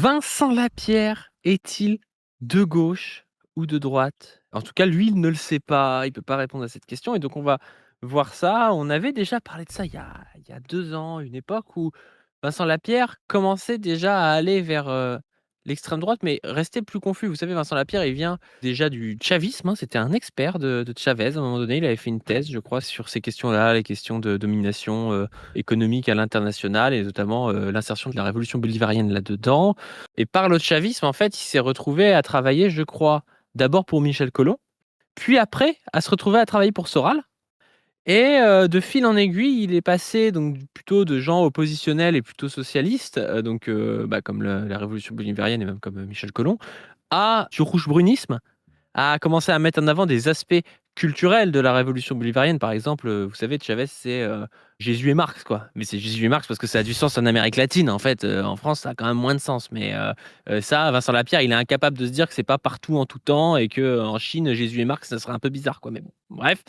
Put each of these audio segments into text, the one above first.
Vincent Lapierre est-il de gauche ou de droite? En tout cas, lui, il ne le sait pas, il peut pas répondre à cette question et donc on va voir ça. On avait déjà parlé de ça il y a 2 ans, une époque où Vincent Lapierre commençait déjà à aller vers, l'extrême droite, mais restait plus confus. Vous savez, Vincent Lapierre, il vient déjà du chavisme, hein, c'était un expert de Chavez. À un moment donné, il avait fait une thèse, je crois, sur ces questions-là, les questions de domination, économique à l'international et notamment, l'insertion de la révolution bolivarienne là-dedans. Et par le chavisme, en fait, il s'est retrouvé à travailler, je crois, d'abord pour Michel Collomb, puis après à se retrouver à travailler pour Soral et de fil en aiguille, il est passé donc plutôt de gens oppositionnels et plutôt socialistes, donc comme le la révolution bolivarienne et même comme, Michel Collomb, à du rouge-brunisme, a commencé à mettre en avant des aspects culturels de la révolution bolivarienne. Par exemple, vous savez, Chavez, c'est, Jésus et Marx, quoi. Mais c'est Jésus et Marx parce que ça a du sens en Amérique latine. En fait, en France, ça a quand même moins de sens. Mais, ça, Vincent Lapierre, il est incapable de se dire que c'est pas partout en tout temps et qu'en Chine, Jésus et Marx, ça serait un peu bizarre, quoi. Mais bon, bref.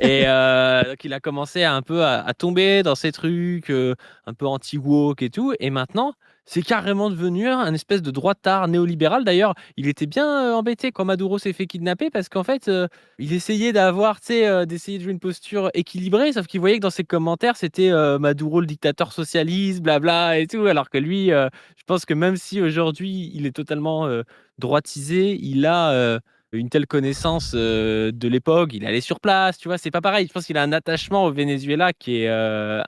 Et donc il a commencé à un peu à tomber dans ces trucs, un peu anti-woke et tout. Et maintenant, c'est carrément devenu un espèce de droitard néolibéral. D'ailleurs, il était bien, embêté quand Maduro s'est fait kidnapper parce qu'en fait, il essayait d'avoir, tu sais, d'essayer de jouer une posture équilibrée, sauf qu'il voyait que dans ses commentaires, c'était, Maduro le dictateur socialiste, blabla et tout. Alors que lui, je pense que même si aujourd'hui il est totalement, droitisé, il a, une telle connaissance, de l'époque, il est allé sur place, tu vois? C'est pas pareil. Je pense qu'il a un attachement au Venezuela qui est,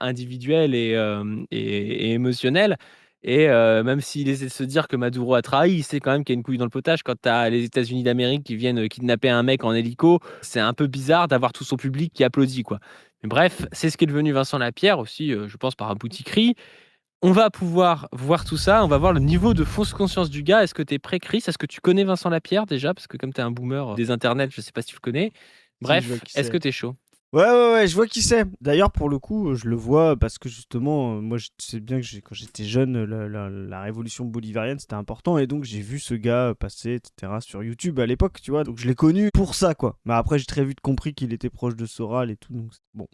individuel et émotionnel et même s'il essaie de se dire que Maduro a trahi, il sait quand même qu'il y a une couille dans le potage quand tu as les États-Unis d'Amérique qui viennent, kidnapper un mec en hélico. C'est un peu bizarre d'avoir tout son public qui applaudit, quoi. Mais bref, c'est ce qu'est devenu Vincent Lapierre aussi, je pense par abouti-cri. On va pouvoir voir tout ça, on va voir le niveau de fausse conscience du gars. Est-ce que tu es prêt, Chris? Est-ce que tu connais Vincent Lapierre déjà? Parce que comme tu es un boomer, des internets, je sais pas si tu le connais. Si, je vois Bref, qui est-ce que c'est. tu es chaud? Ouais, je vois qui c'est. D'ailleurs, pour le coup, je le vois parce que justement, moi, je sais bien que quand j'étais jeune, la révolution bolivarienne, c'était important. Et donc, j'ai vu ce gars passer, etc., sur YouTube à l'époque, tu vois. Donc, je l'ai connu pour ça, quoi. Mais après, j'ai très vite compris qu'il était proche de Soral et tout. Donc, bon.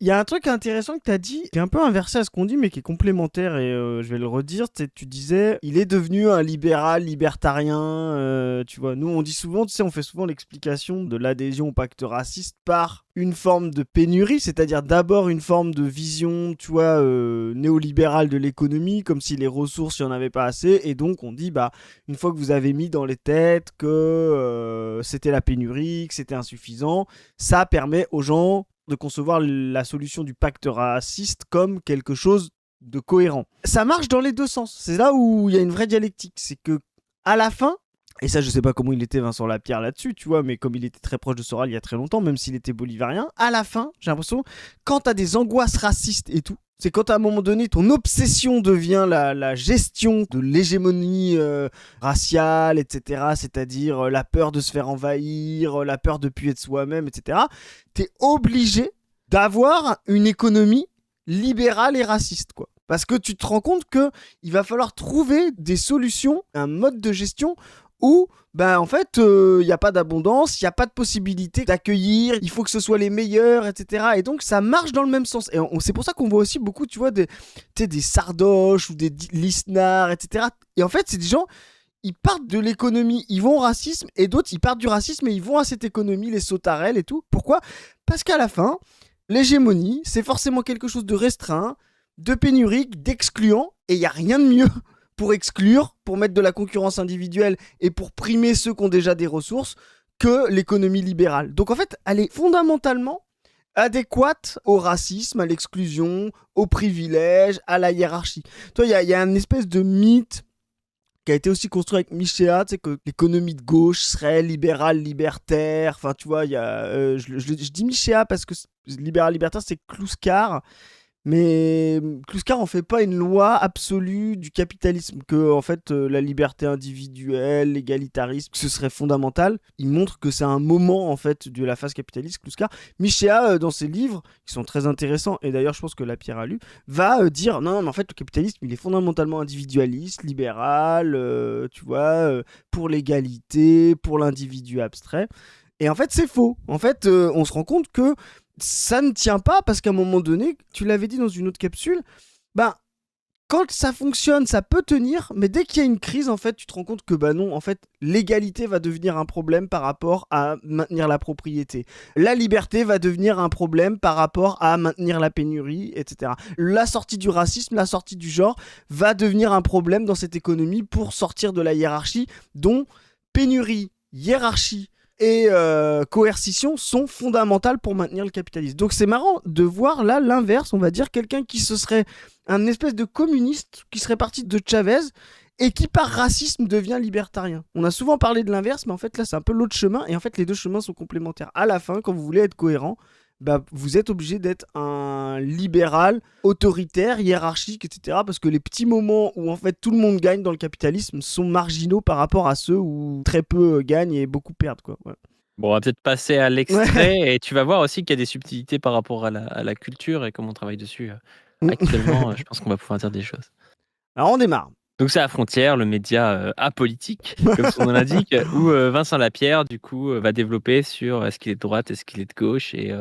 Il y a un truc intéressant que tu as dit, qui est un peu inversé à ce qu'on dit, mais qui est complémentaire. Et je vais le redire. Tu disais, il est devenu un libéral, libertarien. Tu vois, nous, on dit souvent, tu sais, on fait souvent l'explication de l'adhésion au pacte raciste par une forme de pénurie, c'est-à-dire d'abord une forme de vision, tu vois, néolibérale de l'économie, comme si les ressources, il n'y en avait pas assez, et donc on dit, bah, une fois que vous avez mis dans les têtes que c'était la pénurie, que c'était insuffisant, ça permet aux gens de concevoir la solution du pacte raciste comme quelque chose de cohérent. Ça marche dans les deux sens, c'est là où il y a une vraie dialectique, c'est que à la fin, et ça, je sais pas comment il était Vincent Lapierre là-dessus, tu vois, mais comme il était très proche de Soral il y a très longtemps, même s'il était bolivarien, à la fin, j'ai l'impression, quand t'as des angoisses racistes et tout, c'est quand à un moment donné, ton obsession devient la gestion de l'hégémonie raciale, etc., c'est-à-dire la peur de se faire envahir, la peur de puer de soi-même, etc., t'es obligé d'avoir une économie libérale et raciste, quoi. Parce que tu te rends compte que il va falloir trouver des solutions, un mode de gestion où ben en fait il n'y a pas d'abondance, il n'y a pas de possibilité d'accueillir, il faut que ce soit les meilleurs, etc. Et donc ça marche dans le même sens. Et c'est pour ça qu'on voit aussi beaucoup, tu vois, des sardoches ou des lisnards, etc. Et en fait c'est des gens, ils partent de l'économie, ils vont au racisme, et d'autres ils partent du racisme et ils vont à cette économie, les sautarelles et tout. Pourquoi? Parce qu'à la fin, l'hégémonie, c'est forcément quelque chose de restreint, de pénurique, d'excluant, et il n'y a rien de mieux pour exclure, pour mettre de la concurrence individuelle et pour primer ceux qui ont déjà des ressources que l'économie libérale. Donc en fait, elle est fondamentalement adéquate au racisme, à l'exclusion, aux privilèges, à la hiérarchie. Toi, il y a une espèce de mythe qui a été aussi construit avec Michéa, tu sais, que l'économie de gauche serait libérale, libertaire. Enfin, tu vois, il y a, je dis Michéa parce que libéral, libertaire, c'est Kluskar. Mais Kluskar en fait pas une loi absolue du capitalisme, que en fait la liberté individuelle, l'égalitarisme, ce serait fondamental. Il montre que c'est un moment en fait de la phase capitaliste, Kluskar. Michéa dans ses livres, qui sont très intéressants, et d'ailleurs je pense que Lapierre a lu, va dire non, mais en fait le capitalisme il est fondamentalement individualiste, libéral, tu vois, pour l'égalité, pour l'individu abstrait. Et en fait, c'est faux. En fait, on se rend compte que ça ne tient pas parce qu'à un moment donné, tu l'avais dit dans une autre capsule, ben, quand ça fonctionne, ça peut tenir, mais dès qu'il y a une crise, en fait, tu te rends compte que bah non, en fait, l'égalité va devenir un problème par rapport à maintenir la propriété. La liberté va devenir un problème par rapport à maintenir la pénurie, etc. La sortie du racisme, la sortie du genre va devenir un problème dans cette économie pour sortir de la hiérarchie dont pénurie, hiérarchie et coercition sont fondamentales pour maintenir le capitalisme. Donc c'est marrant de voir là l'inverse, on va dire, quelqu'un qui se serait un espèce de communiste qui serait parti de Chavez et qui par racisme devient libertarien. On a souvent parlé de l'inverse, mais en fait là c'est un peu l'autre chemin, et en fait les deux chemins sont complémentaires. À la fin, quand vous voulez être cohérent, bah, vous êtes obligé d'être un libéral, autoritaire, hiérarchique, etc. Parce que les petits moments où en fait tout le monde gagne dans le capitalisme sont marginaux par rapport à ceux où très peu gagnent et beaucoup perdent, quoi. Ouais. Bon, on va peut-être passer à l'extrait et tu vas voir aussi qu'il y a des subtilités par rapport à la culture et comment on travaille dessus, actuellement, je pense qu'on va pouvoir dire des choses. Alors on démarre. Donc c'est La Frontière, le média, apolitique, comme son nom l'indique, où, Vincent Lapierre, du coup, va développer sur est-ce qu'il est de droite, est-ce qu'il est de gauche et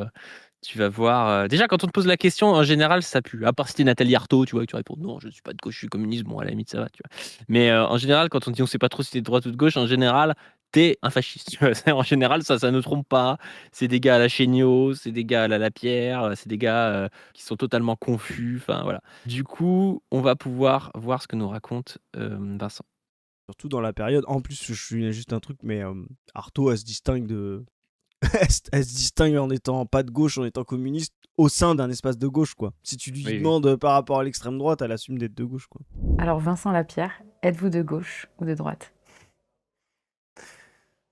tu vas voir, déjà quand on te pose la question, en général, ça pue. À part si tu Nathalie Arthaud, tu vois? Que tu réponds: «Non, je ne suis pas de gauche, je suis communiste». Bon, à la limite, ça va, tu vois? Mais, en général, quand on dit: «On sait pas trop si tu es de droite ou de gauche», en général, tu es un fasciste, tu vois? En général, ça ne trompe pas. C'est des gars à la Chéniaud, c'est des gars à la Lapierre, c'est des gars, qui sont totalement confus, enfin voilà. Du coup, on va pouvoir voir ce que nous raconte, Vincent. Surtout dans la période. En plus, je suis juste un truc, mais Artaud, elle se distingue de. Elle se distingue en étant pas de gauche, en étant communiste, au sein d'un espace de gauche, quoi. Si tu lui Oui, oui. demandes par rapport à l'extrême droite, elle assume d'être de gauche, quoi. Alors Vincent Lapierre, êtes-vous de gauche ou de droite?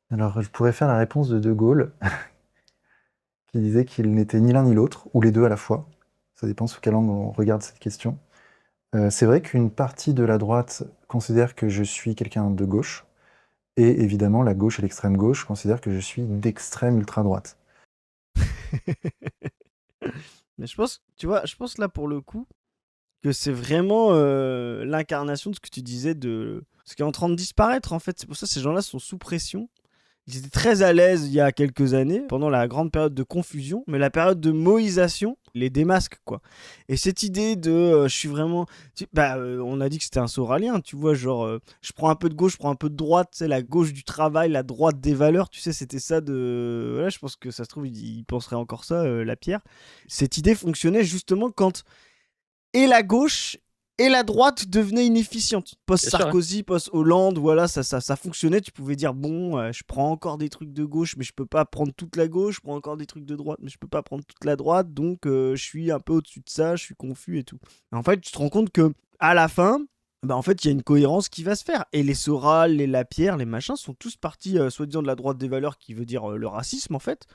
Alors, je pourrais faire la réponse de Gaulle, qui disait qu'il n'était ni l'un ni l'autre, ou les deux à la fois. Ça dépend sous quel angle on regarde cette question. C'est vrai qu'une partie de la droite considère que je suis quelqu'un de gauche, et évidemment la gauche et l'extrême gauche considèrent que je suis d'extrême ultra-droite. Mais je pense, tu vois, je pense là pour le coup que c'est vraiment l'incarnation de ce que tu disais de ce qui est en train de disparaître en fait. C'est pour ça que ces gens-là sont sous pression. Ils étaient très à l'aise il y a quelques années, pendant la grande période de confusion, mais la période de moïsation les démasque, quoi. Et cette idée de je suis vraiment. On a dit que c'était un soralien, tu vois, genre je prends un peu de gauche, je prends un peu de droite, c'est la gauche du travail, la droite des valeurs, tu sais, c'était ça de. Voilà, je pense que ça se trouve, il penserait encore ça, Lapierre. Cette idée fonctionnait justement quand et la gauche et la droite devenaient inefficientes. Bien sûr, ouais. Post-Sarkozy, post-Hollande, voilà, ça fonctionnait. Tu pouvais dire, bon, je prends encore des trucs de gauche, mais je peux pas prendre toute la gauche. Je prends encore des trucs de droite, mais je peux pas prendre toute la droite. Donc, je suis un peu au-dessus de ça, je suis confus et tout. Et en fait, tu te rends compte que à la fin, bah, en fait, il y a une cohérence qui va se faire. Et les Soral, les Lapierre, les machins sont tous partis, soi-disant, de la droite des valeurs, qui veut dire le racisme, en fait,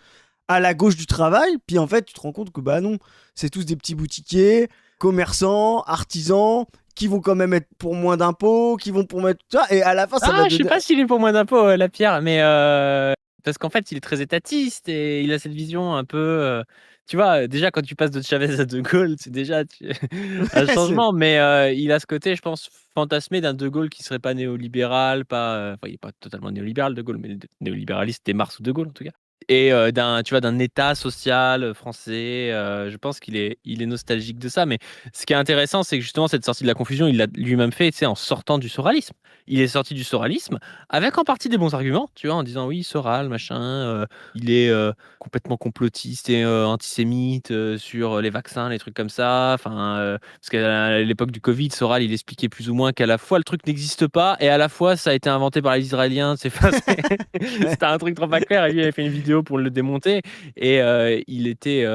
à la gauche du travail. Puis en fait, tu te rends compte que, bah non, c'est tous des petits boutiquiers, commerçants, artisans, qui vont quand même être pour moins d'impôts, qui vont pour mettre. Tu vois, et à la fin, ça va Ah, je sais donner. pas s'il est pour moins d'impôts, Lapierre, mais parce qu'en fait, il est très étatiste et il a cette vision un peu, tu vois, déjà quand tu passes de Chavez à De Gaulle, c'est déjà un changement, mais il a ce côté, je pense, fantasmé d'un De Gaulle qui serait pas néolibéral, pas, enfin, il est pas totalement néolibéral De Gaulle, mais néolibéraliste dès Mars ou De Gaulle en tout cas. Et d'un état social français, je pense il est nostalgique de ça, mais ce qui est intéressant, c'est que justement cette sortie de la confusion, il l'a lui-même fait, tu sais, en sortant du soralisme. Il est sorti du soralisme avec en partie des bons arguments, tu vois, en disant: «Oui, Soral, machin, il est, complètement complotiste et antisémite, sur les vaccins, les trucs comme ça». Enfin, parce qu'à l'époque du Covid, Soral, il expliquait plus ou moins qu'à la fois le truc n'existe pas et à la fois ça a été inventé par les Israéliens, c'est enfin, c'était un truc trop pas clair et lui, il avait fait une vidéo pour le démonter et il était,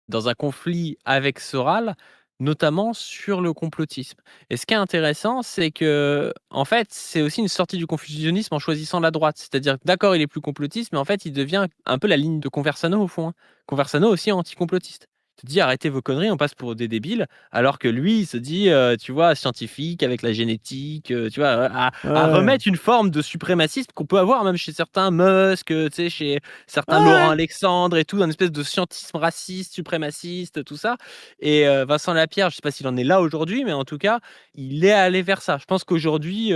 dans un conflit avec Soral, notamment sur le complotisme. Et ce qui est intéressant, c'est que en fait, c'est aussi une sortie du confusionnisme en choisissant la droite. C'est-à-dire que d'accord, il est plus complotiste, mais en fait, il devient un peu la ligne de Conversano au fond, hein. Conversano aussi anticomplotiste. Il te dit: «Arrêtez vos conneries, on passe pour des débiles», alors que lui, il se dit, tu vois, scientifique avec la génétique, tu vois, à Ouais. remettre une forme de suprémacisme qu'on peut avoir même chez certains Musk, tu sais, chez certains Laurent Ouais. Alexandre et tout, un espèce de scientisme raciste, suprémaciste, tout ça. Et Vincent Lapierre, je ne sais pas s'il en est là aujourd'hui, mais en tout cas, il est allé vers ça. Je pense qu'aujourd'hui,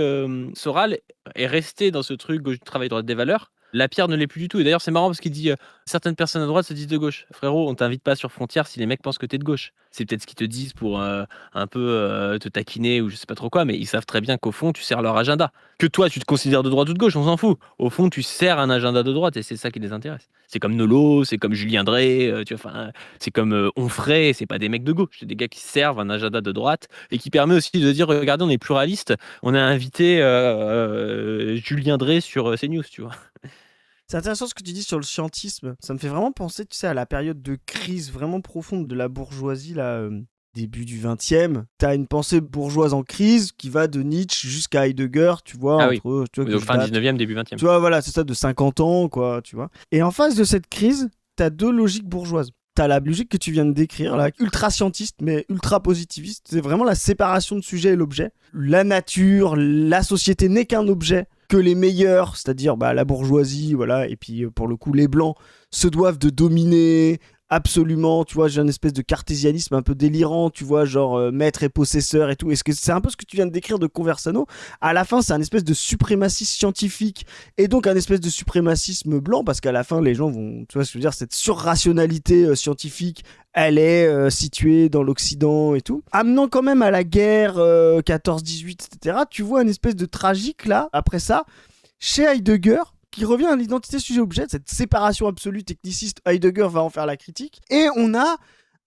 Soral est resté dans ce truc gauche du travail, droite des valeurs. Lapierre ne l'est plus du tout. Et d'ailleurs, c'est marrant parce qu'il dit Certaines personnes à droite se disent de gauche. Frérot, on t'invite pas sur Frontières si les mecs pensent que t'es de gauche. C'est peut-être ce qu'ils te disent pour un peu te taquiner ou je sais pas trop quoi, mais ils savent très bien qu'au fond, tu sers leur agenda. Que toi, tu te considères de droite ou de gauche, on s'en fout. Au fond, tu sers un agenda de droite et c'est ça qui les intéresse. C'est comme Nolo, c'est comme Julien Drey, tu vois, enfin, c'est comme Onfray, c'est pas des mecs de gauche, c'est des gars qui servent un agenda de droite et qui permet aussi de dire regardez, on est pluraliste, on a invité Julien Drey sur CNews, tu vois. C'est intéressant ce que tu dis sur le scientisme. Ça me fait vraiment penser, tu sais, à la période de crise vraiment profonde de la bourgeoisie, là, début du 20e. T'as une pensée bourgeoise en crise qui va de Nietzsche jusqu'à Heidegger, tu vois, Ah oui. entre, tu vois, que Donc je fin date. 19e, début 20e. Tu vois, voilà, c'est ça, de 50 ans, quoi, tu vois. Et en face de cette crise, t'as deux logiques bourgeoises. T'as la logique que tu viens de décrire, là, ultra scientiste, mais ultra positiviste. C'est vraiment la séparation de sujet et l'objet. La nature, la société n'est qu'un objet que les meilleurs, c'est-à-dire la bourgeoisie, voilà, et puis pour le coup les blancs, se doivent de dominer absolument, tu vois, j'ai une espèce de cartésianisme un peu délirant, tu vois, genre maître et possesseur et tout. Est-ce que c'est un peu ce que tu viens de décrire de Conversano? À la fin, c'est un espèce de suprémacisme scientifique et donc un espèce de suprémacisme blanc, parce qu'à la fin, les gens vont, tu vois ce que je veux dire, cette surrationalité scientifique, elle est située dans l'Occident et tout. Amenant quand même à la guerre 14-18, etc., tu vois une espèce de tragique, là, après ça, chez Heidegger, qui revient à l'identité sujet-objet, cette séparation absolue techniciste. Heidegger va en faire la critique. Et on a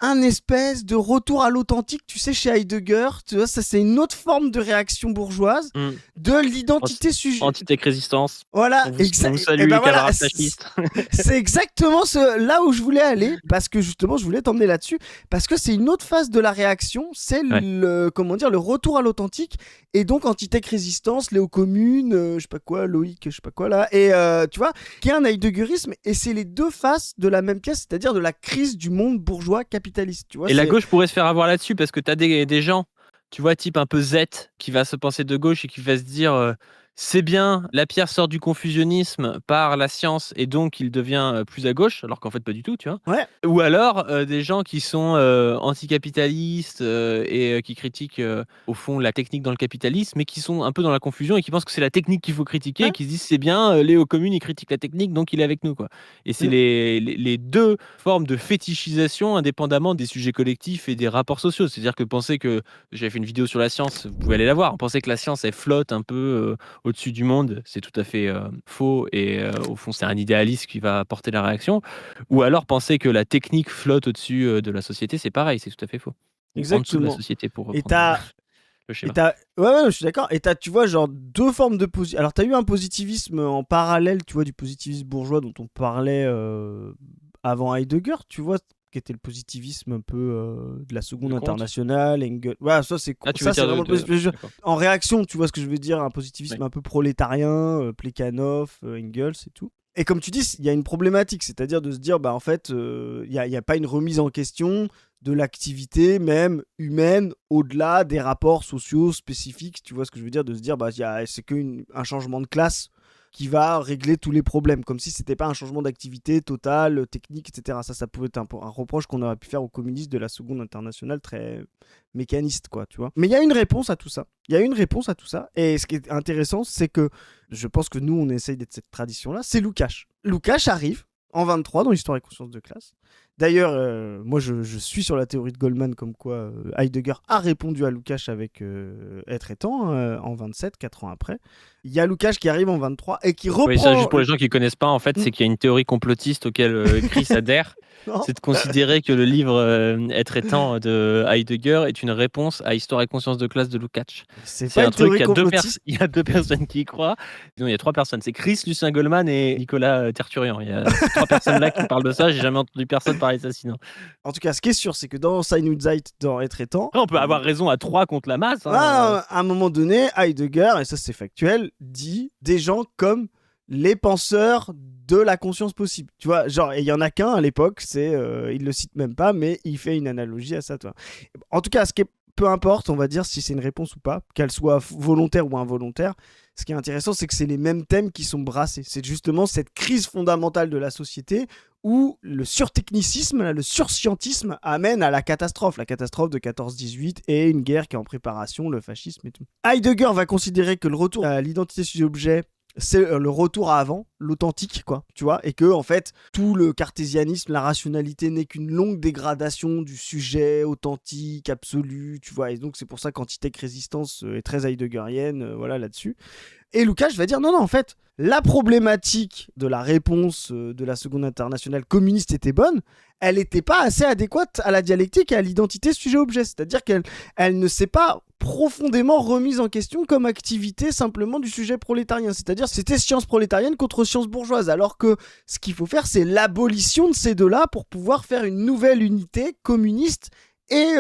un espèce de retour à l'authentique, tu sais, chez Heidegger, tu vois, ça c'est une autre forme de réaction bourgeoise de l'identité sujet. Antithèque résistance. Voilà, On vous salue, ben camarades fascistes. c'est exactement là où je voulais aller, parce que justement, je voulais t'emmener là-dessus, parce que c'est une autre phase de la réaction, c'est le retour à l'authentique, et donc antithèque résistance, Léo Commune, je sais pas quoi, Loïc, je sais pas quoi là, et tu vois, qui est un heideggerisme, et c'est les deux faces de la même pièce, c'est-à-dire de la crise du monde bourgeois capitaliste, tu vois. Et la gauche pourrait se faire avoir là-dessus parce que t'as des gens, tu vois, type un peu Z, qui va se penser de gauche et qui va se dire c'est bien, la pierre sort du confusionnisme par la science et donc il devient plus à gauche, alors qu'en fait pas du tout, tu vois. Ouais. Ou alors des gens qui sont anticapitalistes et qui critiquent au fond la technique dans le capitalisme, mais qui sont un peu dans la confusion et qui pensent que c'est la technique qu'il faut critiquer et qui se disent c'est bien, Léo Commune il critique la technique donc il est avec nous, quoi. Et c'est les deux formes de fétichisation indépendamment des sujets collectifs et des rapports sociaux. C'est-à-dire que penser que, j'avais fait une vidéo sur la science, vous pouvez aller la voir, penser que la science elle flotte un peu au-dessus du monde, c'est tout à fait faux et au fond c'est un idéaliste qui va porter la réaction. Ou alors penser que la technique flotte au-dessus de la société, c'est pareil, c'est tout à fait faux. Exactement. En dessous de la société pour Et reprendre le schéma. Ouais, je suis d'accord. Et t'as, tu vois, genre deux formes de positivisme. Alors, t'as eu un positivisme en parallèle, tu vois, du positivisme bourgeois dont on parlait avant Heidegger, tu vois, qui était le positivisme un peu de la Seconde Internationale, Engels. Ouais, ça, c'est vraiment le positivisme. En réaction, tu vois ce que je veux dire, un positivisme un peu prolétarien, Plekhanov, Engels et tout. Et comme tu dis, il y a une problématique, c'est-à-dire de se dire, en fait, il n'y a pas une remise en question de l'activité même humaine au-delà des rapports sociaux spécifiques, tu vois ce que je veux dire, de se dire, c'est qu'un changement de classe qui va régler tous les problèmes, comme si c'était pas un changement d'activité total, technique, etc. Ça pouvait être un reproche qu'on aurait pu faire aux communistes de la Seconde Internationale, très mécaniste, quoi, tu vois. Mais il y a une réponse à tout ça. Et ce qui est intéressant, c'est que je pense que nous, on essaye d'être cette tradition-là. C'est Lukács. Lukács arrive en 23 dans l'Histoire et conscience de classe. D'ailleurs, moi, je suis sur la théorie de Goldman, comme quoi Heidegger a répondu à Lukács avec Être et temps en 27, 4 ans après. Il y a Lukács qui arrive en 23 et qui reprend... Oui, ça, juste pour les gens qui ne connaissent pas, en fait, c'est qu'il y a une théorie complotiste auquel Chris adhère. C'est de considérer que le livre Être et temps de Heidegger est une réponse à Histoire et conscience de classe de Lukács. C'est un truc, il y a deux personnes qui y croient. Non, il y a trois personnes. C'est Chris, Lucien Goldman et Nicolas Tertullian. Il y a ces trois personnes-là qui parlent de ça. J'ai jamais entendu personne parler de ça sinon. En tout cas, ce qui est sûr, c'est que dans Sein und Zeit, dans Être et temps... Après, on peut avoir raison à 3 contre la masse. À un moment donné, Heidegger, et ça c'est factuel, dit des gens comme les penseurs de la conscience possible. Tu vois, genre, il y en a qu'un à l'époque, il le cite même pas, mais il fait une analogie à ça, toi. En tout cas, peu importe, on va dire si c'est une réponse ou pas, qu'elle soit volontaire ou involontaire, ce qui est intéressant, c'est que c'est les mêmes thèmes qui sont brassés. C'est justement cette crise fondamentale de la société où le surtechnicisme, le surscientisme amène à la catastrophe de 14-18 et une guerre qui est en préparation, le fascisme et tout. Heidegger va considérer que le retour à l'identité sujet-objet c'est le retour à avant, l'authentique, quoi, tu vois, et que en fait tout le cartésianisme, la rationalité n'est qu'une longue dégradation du sujet authentique, absolu, tu vois, et donc c'est pour ça qu'Antithèque Résistance est très heideggerienne, voilà, là-dessus. Et Lukács va dire non, en fait, la problématique de la réponse de la Seconde Internationale communiste était bonne, elle n'était pas assez adéquate à la dialectique et à l'identité sujet-objet. C'est-à-dire qu'elle ne s'est pas profondément remise en question comme activité simplement du sujet prolétarien. C'est-à-dire c'était science prolétarienne contre science bourgeoise, alors que ce qu'il faut faire, c'est l'abolition de ces deux-là pour pouvoir faire une nouvelle unité communiste et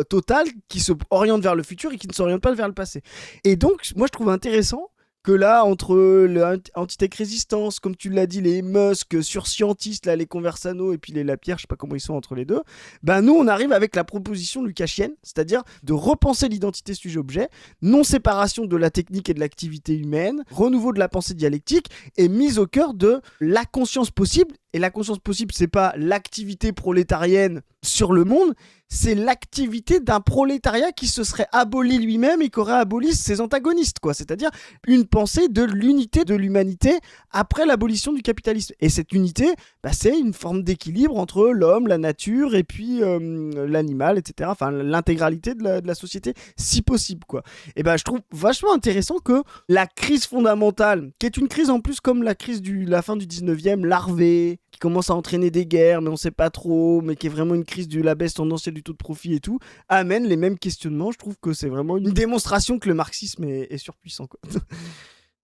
totale qui se oriente vers le futur et qui ne s'oriente pas vers le passé. Et donc, moi, je trouve intéressant que là, entre l'Antithèque Résistance, comme tu l'as dit, les Musk, surscientistes, là, les Conversano et puis les Lapierre, je sais pas comment ils sont entre les deux, ben nous, on arrive avec la proposition lukáchienne, c'est-à-dire de repenser l'identité sujet-objet, non-séparation de la technique et de l'activité humaine, renouveau de la pensée dialectique et mise au cœur de la conscience possible. Et la conscience possible, c'est pas l'activité prolétarienne sur le monde, c'est l'activité d'un prolétariat qui se serait aboli lui-même et qui aurait aboli ses antagonistes, quoi. C'est-à-dire une pensée de l'unité de l'humanité après l'abolition du capitalisme. Et cette unité, bah, c'est une forme d'équilibre entre l'homme, la nature et puis l'animal, etc. Enfin, l'intégralité de la société, si possible, quoi. Et ben, je trouve vachement intéressant que la crise fondamentale, qui est une crise en plus comme la crise de la fin du 19e, larvée, qui commence à entraîner des guerres, mais on sait pas trop, mais qui est vraiment une crise de la baisse tendancielle du taux de profit et tout, amène les mêmes questionnements. Je trouve que c'est vraiment une démonstration que le marxisme est surpuissant, quoi.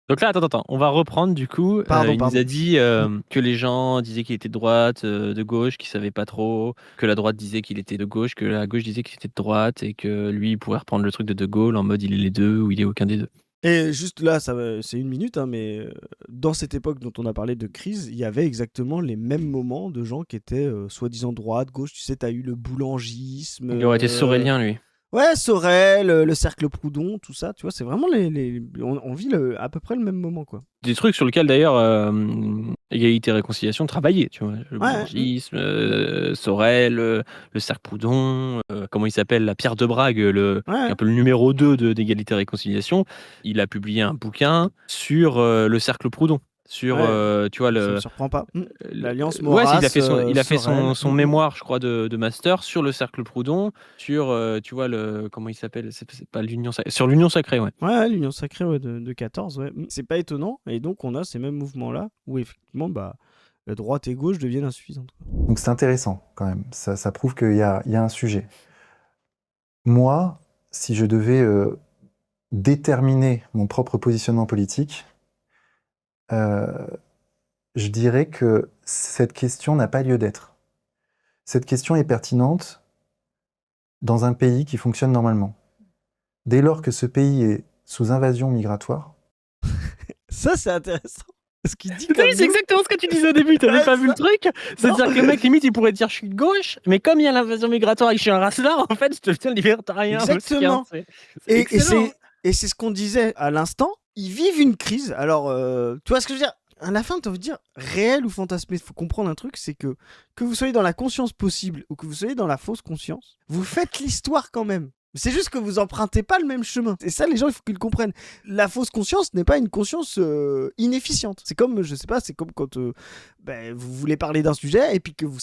Donc là, attends, on va reprendre du coup. Il nous a dit que les gens disaient qu'il était de droite, de gauche, qu'il savait pas trop, que la droite disait qu'il était de gauche, que la gauche disait qu'il était de droite, et que lui, il pourrait reprendre le truc de De Gaulle en mode il est les deux ou il est aucun des deux. Et juste là, c'est une minute, hein, mais dans cette époque dont on a parlé de crise, il y avait exactement les mêmes moments de gens qui étaient soi-disant droite, gauche. Tu sais, t'as eu le boulangisme. Il aurait été sorélien, lui. Ouais, Sorel, le cercle Proudhon, tout ça, tu vois, c'est vraiment on vit à peu près le même moment, quoi. Des trucs sur lesquels d'ailleurs égalité et réconciliation travaillait, tu vois. Le Ouais. boulangisme, Sorel, le cercle Proudhon, comment il s'appelle, la Pierre de Brague, Ouais. un peu le numéro 2 d'égalité et réconciliation. Il a publié un bouquin sur le cercle Proudhon. Sur, tu vois, Ça me le. surprend pas. L'Alliance Ouais, Maurras, il a fait Sorel. son mémoire, je crois, de master sur le cercle Proudhon, sur, tu vois, comment il s'appelle, c'est pas l'Union Sacrée, sur l'Union Sacrée, ouais. Ouais, l'Union Sacrée de 14, ouais. C'est pas étonnant, et donc on a ces mêmes mouvements-là, où effectivement, bah, droite et gauche deviennent insuffisantes, quoi. Donc c'est intéressant quand même, ça prouve qu'il y a un sujet. Moi, si je devais déterminer mon propre positionnement politique, je dirais que cette question n'a pas lieu d'être. Cette question est pertinente dans un pays qui fonctionne normalement. Dès lors que ce pays est sous invasion migratoire... Ça, c'est intéressant. Ce qu'il dit C'est exactement ce que tu disais au début, t'avais pas vu le truc? C'est-à-dire que le mec, limite, il pourrait dire je suis de gauche, mais comme il y a l'invasion migratoire et que je suis un racelard, en fait, je deviens libertarien. Exactement. Et c'est ce qu'on disait à l'instant. Ils vivent une crise. Alors, tu vois ce que je veux dire? À la fin, tu veux dire réel ou fantasmé. Il faut comprendre un truc, c'est que vous soyez dans la conscience possible ou que vous soyez dans la fausse conscience, vous faites l'histoire quand même. C'est juste que vous empruntez pas le même chemin. Et ça, les gens, il faut qu'ils le comprennent. La fausse conscience n'est pas une conscience inefficiente. C'est comme, je sais pas, c'est comme quand vous voulez parler d'un sujet et puis que vous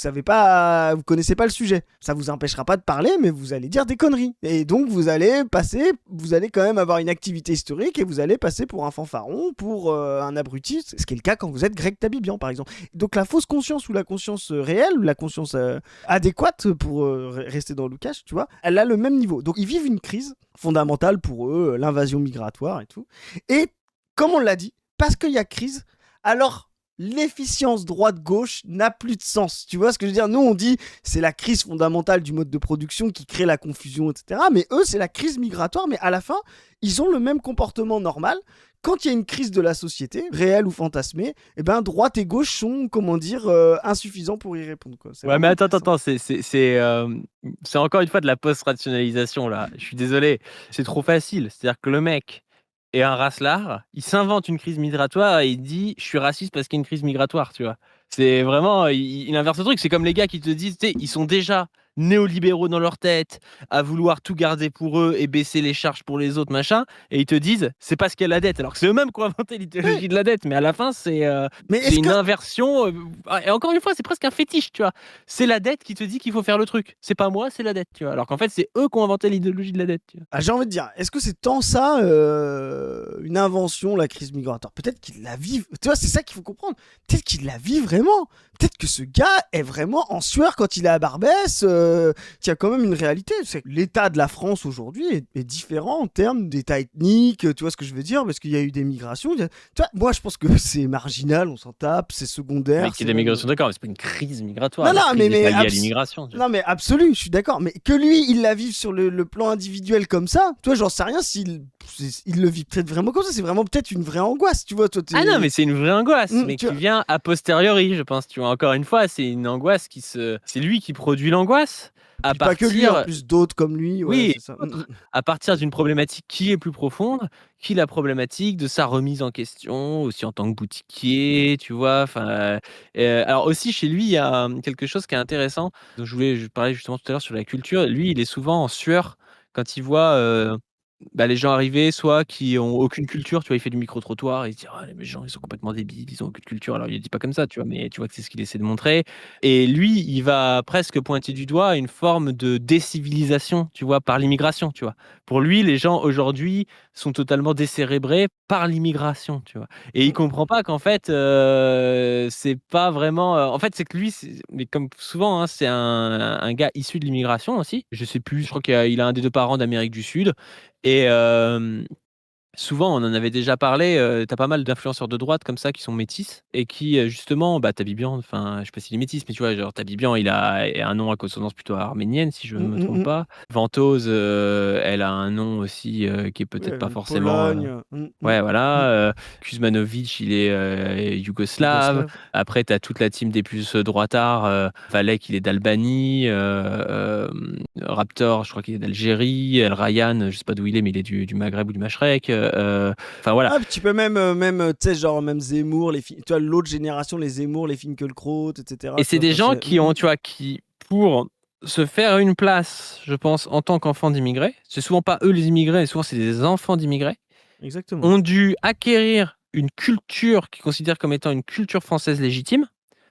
connaissez pas le sujet. Ça vous empêchera pas de parler, mais vous allez dire des conneries. Et donc, vous allez quand même avoir une activité historique et vous allez passer pour un fanfaron, pour un abruti, ce qui est le cas quand vous êtes Greg Tabibian, par exemple. Donc, la fausse conscience ou la conscience réelle, ou la conscience adéquate, pour rester dans Lukács, tu vois, elle a le même niveau. Donc, ils vivent une crise fondamentale pour eux, l'invasion migratoire et tout. Et comme on l'a dit, parce qu'il y a crise, alors l'efficience droite-gauche n'a plus de sens. Tu vois ce que je veux dire? Nous, on dit c'est la crise fondamentale du mode de production qui crée la confusion, etc. Mais eux, c'est la crise migratoire. Mais à la fin, ils ont le même comportement normal. Quand il y a une crise de la société, réelle ou fantasmée, eh ben, droite et gauche sont, insuffisants pour y répondre, quoi. Ouais, mais attends, c'est encore une fois de la post-rationalisation, là. Je suis désolé, c'est trop facile. C'est-à-dire que le mec est un racelard, il s'invente une crise migratoire et il dit « je suis raciste parce qu'il y a une crise migratoire », tu vois. C'est vraiment, il inverse le truc. C'est comme les gars qui te disent, tu sais, ils sont déjà néolibéraux dans leur tête, à vouloir tout garder pour eux et baisser les charges pour les autres, machin, et ils te disent c'est parce qu'il y a la dette, alors que c'est eux-mêmes qui ont inventé l'idéologie de la dette, mais à la fin Mais c'est est-ce une que inversion, et encore une fois c'est presque un fétiche, tu vois. C'est la dette qui te dit qu'il faut faire le truc, c'est pas moi, c'est la dette, tu vois. Alors qu'en fait c'est eux qui ont inventé l'idéologie de la dette, tu vois. j'ai envie de dire, est-ce que c'est tant ça une invention, la crise migratoire? Peut-être qu'il la vit. Tu vois, c'est ça qu'il faut comprendre. Peut-être qu'il la vit vraiment. Peut-être que ce gars est vraiment en sueur quand il est à Barbès. Il y a quand même une réalité. C'est que l'état de la France aujourd'hui est différent en termes d'état ethnique. Tu vois ce que je veux dire? Parce qu'il y a eu des migrations. Tu vois, moi, je pense que c'est marginal, on s'en tape, c'est secondaire. Mais qu'il y ait des migrations, d'accord, mais c'est pas une crise migratoire. Non, La non, crise mais n'est pas liée à abs- l'immigration, tu vois. Non, mais absolu, je suis d'accord. Mais que lui, il la vive sur le plan individuel comme ça, toi, j'en sais rien il le vit peut-être vraiment comme ça. C'est vraiment peut-être une vraie angoisse, tu vois. Toi, Ah non, mais c'est une vraie angoisse, mais tu qui vois. vient a posteriori, je pense. Tu vois, encore une fois, c'est une angoisse c'est lui qui produit l'angoisse à Puis pas que lui, en partir, plus d'autres comme lui. Ouais, oui, c'est ça. à partir d'une problématique qui est plus profonde, qui est la problématique de sa remise en question, aussi en tant que boutiquier, tu vois. Enfin, alors aussi chez lui, il y a quelque chose qui est intéressant. Donc je parlais justement tout à l'heure sur la culture. Lui, il est souvent en sueur quand il voit les gens arriver, soit qui ont aucune culture, tu vois, il fait du micro-trottoir, il se dit: «Ah les gens, ils sont complètement débiles, ils ont aucune culture». Alors il le dit pas comme ça, tu vois, mais tu vois que c'est ce qu'il essaie de montrer, et lui, il va presque pointer du doigt une forme de décivilisation, tu vois, par l'immigration, tu vois? Pour lui, les gens aujourd'hui sont totalement décérébrés par l'immigration, tu vois? Et il comprend pas qu'en fait, c'est pas vraiment, en fait, c'est que lui, mais comme souvent, hein, c'est un gars issu de l'immigration aussi. Je sais plus, je crois qu'il a un des 2 parents d'Amérique du Sud, et souvent, on en avait déjà parlé, tu as pas mal d'influenceurs de droite comme ça qui sont métis et qui, justement, Tabibian, enfin, je sais pas s'il est métis, mais tu vois, genre Tabibian, il a un nom à consonance plutôt arménienne, si je ne me trompe pas. Ventose, elle a un nom aussi, qui est peut-être Ouais, pas forcément, Pologne. ouais, voilà, Kuzmanovic, il est, yougoslave. Yougoslave. Après, tu as toute la team des plus, droitards, Valek, il est d'Albanie, Raptor, je crois qu'il est d'Algérie, El Ryan, je sais pas d'où il est, mais il est du Maghreb ou du Mashrek, enfin voilà. Ah, puis tu peux même tu sais, genre, même Zemmour, tu vois, l'autre génération, les Zemmour, les Finkielkraut, etc. Et Tu c'est vois, des enfin, gens qui ont, tu vois, qui, pour se faire une place, je pense, en tant qu'enfants d'immigrés, c'est souvent pas eux les immigrés, mais souvent c'est des enfants d'immigrés, Exactement. ont dû acquérir une culture qu'ils considèrent comme étant une culture française légitime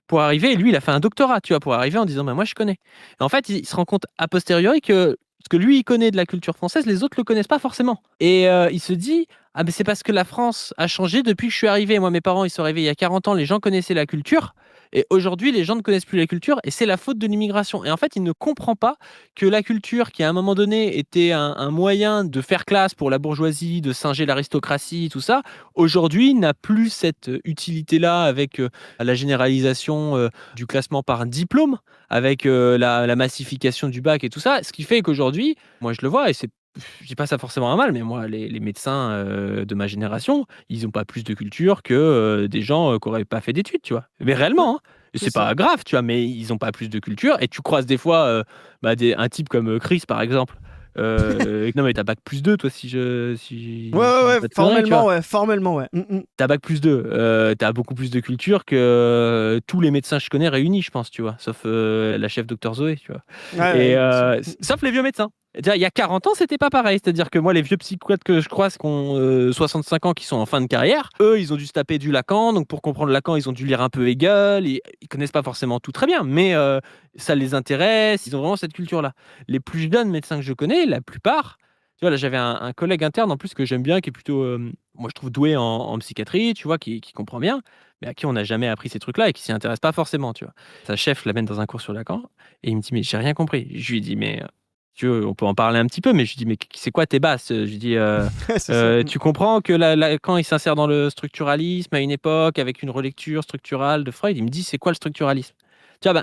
pour arriver. Et lui, il a fait un doctorat, tu vois, pour arriver en disant, moi, je connais. Et en fait, il se rend compte a posteriori que ce que lui, il connaît de la culture française, les autres le connaissent pas forcément. Et il se dit, ah, mais c'est parce que la France a changé depuis que je suis arrivé. Moi, mes parents, ils sont arrivés il y a 40 ans, les gens connaissaient la culture. Et aujourd'hui, les gens ne connaissent plus la culture et c'est la faute de l'immigration. Et en fait, il ne comprend pas que la culture, qui à un moment donné était un moyen de faire classe pour la bourgeoisie, de singer l'aristocratie, tout ça, aujourd'hui n'a plus cette utilité-là avec la généralisation du classement par diplôme, avec la massification du bac et tout ça. Ce qui fait qu'aujourd'hui, moi je le vois, et je dis pas ça forcément à mal, mais moi, les médecins de ma génération, ils n'ont pas plus de culture que des gens qui n'auraient pas fait d'études, tu vois. Mais Ouais, réellement, hein. Et c'est c'est ça. pas grave, tu vois, mais ils n'ont pas plus de culture. Et tu croises des fois un type comme Chris, par exemple. Non, mais t'as bac plus 2 toi, Ouais, ouais, je dis ouais, pas de conneries, tu vois. formellement, ouais. T'as bac plus 2, tu beaucoup plus de culture que tous les médecins que je connais réunis, je pense, tu vois. Sauf la chef docteur Zoé, tu vois. Ouais, ouais, Et bien sûr. sauf les vieux médecins. C'est-à-dire, il y a 40 ans, c'était pas pareil. C'est-à-dire que moi, les vieux psychiatres que je croise qui ont 65 ans, qui sont en fin de carrière, eux, ils ont dû se taper du Lacan. Donc, pour comprendre Lacan, ils ont dû lire un peu Hegel. Ils connaissent pas forcément tout très bien, mais ça les intéresse. Ils ont vraiment cette culture-là. Les plus jeunes médecins que je connais, la plupart, tu vois, là, j'avais un collègue interne en plus que j'aime bien, qui est plutôt, moi, je trouve doué en psychiatrie, tu vois, qui comprend bien, mais à qui on n'a jamais appris ces trucs-là et qui s'y intéresse pas forcément, tu vois. Sa chef l'amène dans un cours sur Lacan et il me dit: «Mais j'ai rien compris». Je lui dis: «Mais tu veux, on peut en parler un petit peu», mais je lui dis: «Mais c'est quoi tes bases?» Je lui dis: C'est ça. Tu comprends que Lacan, il s'insère dans le structuralisme à une époque avec une relecture structurale de Freud?» Il me dit: «C'est quoi le structuralisme?» Tu vois,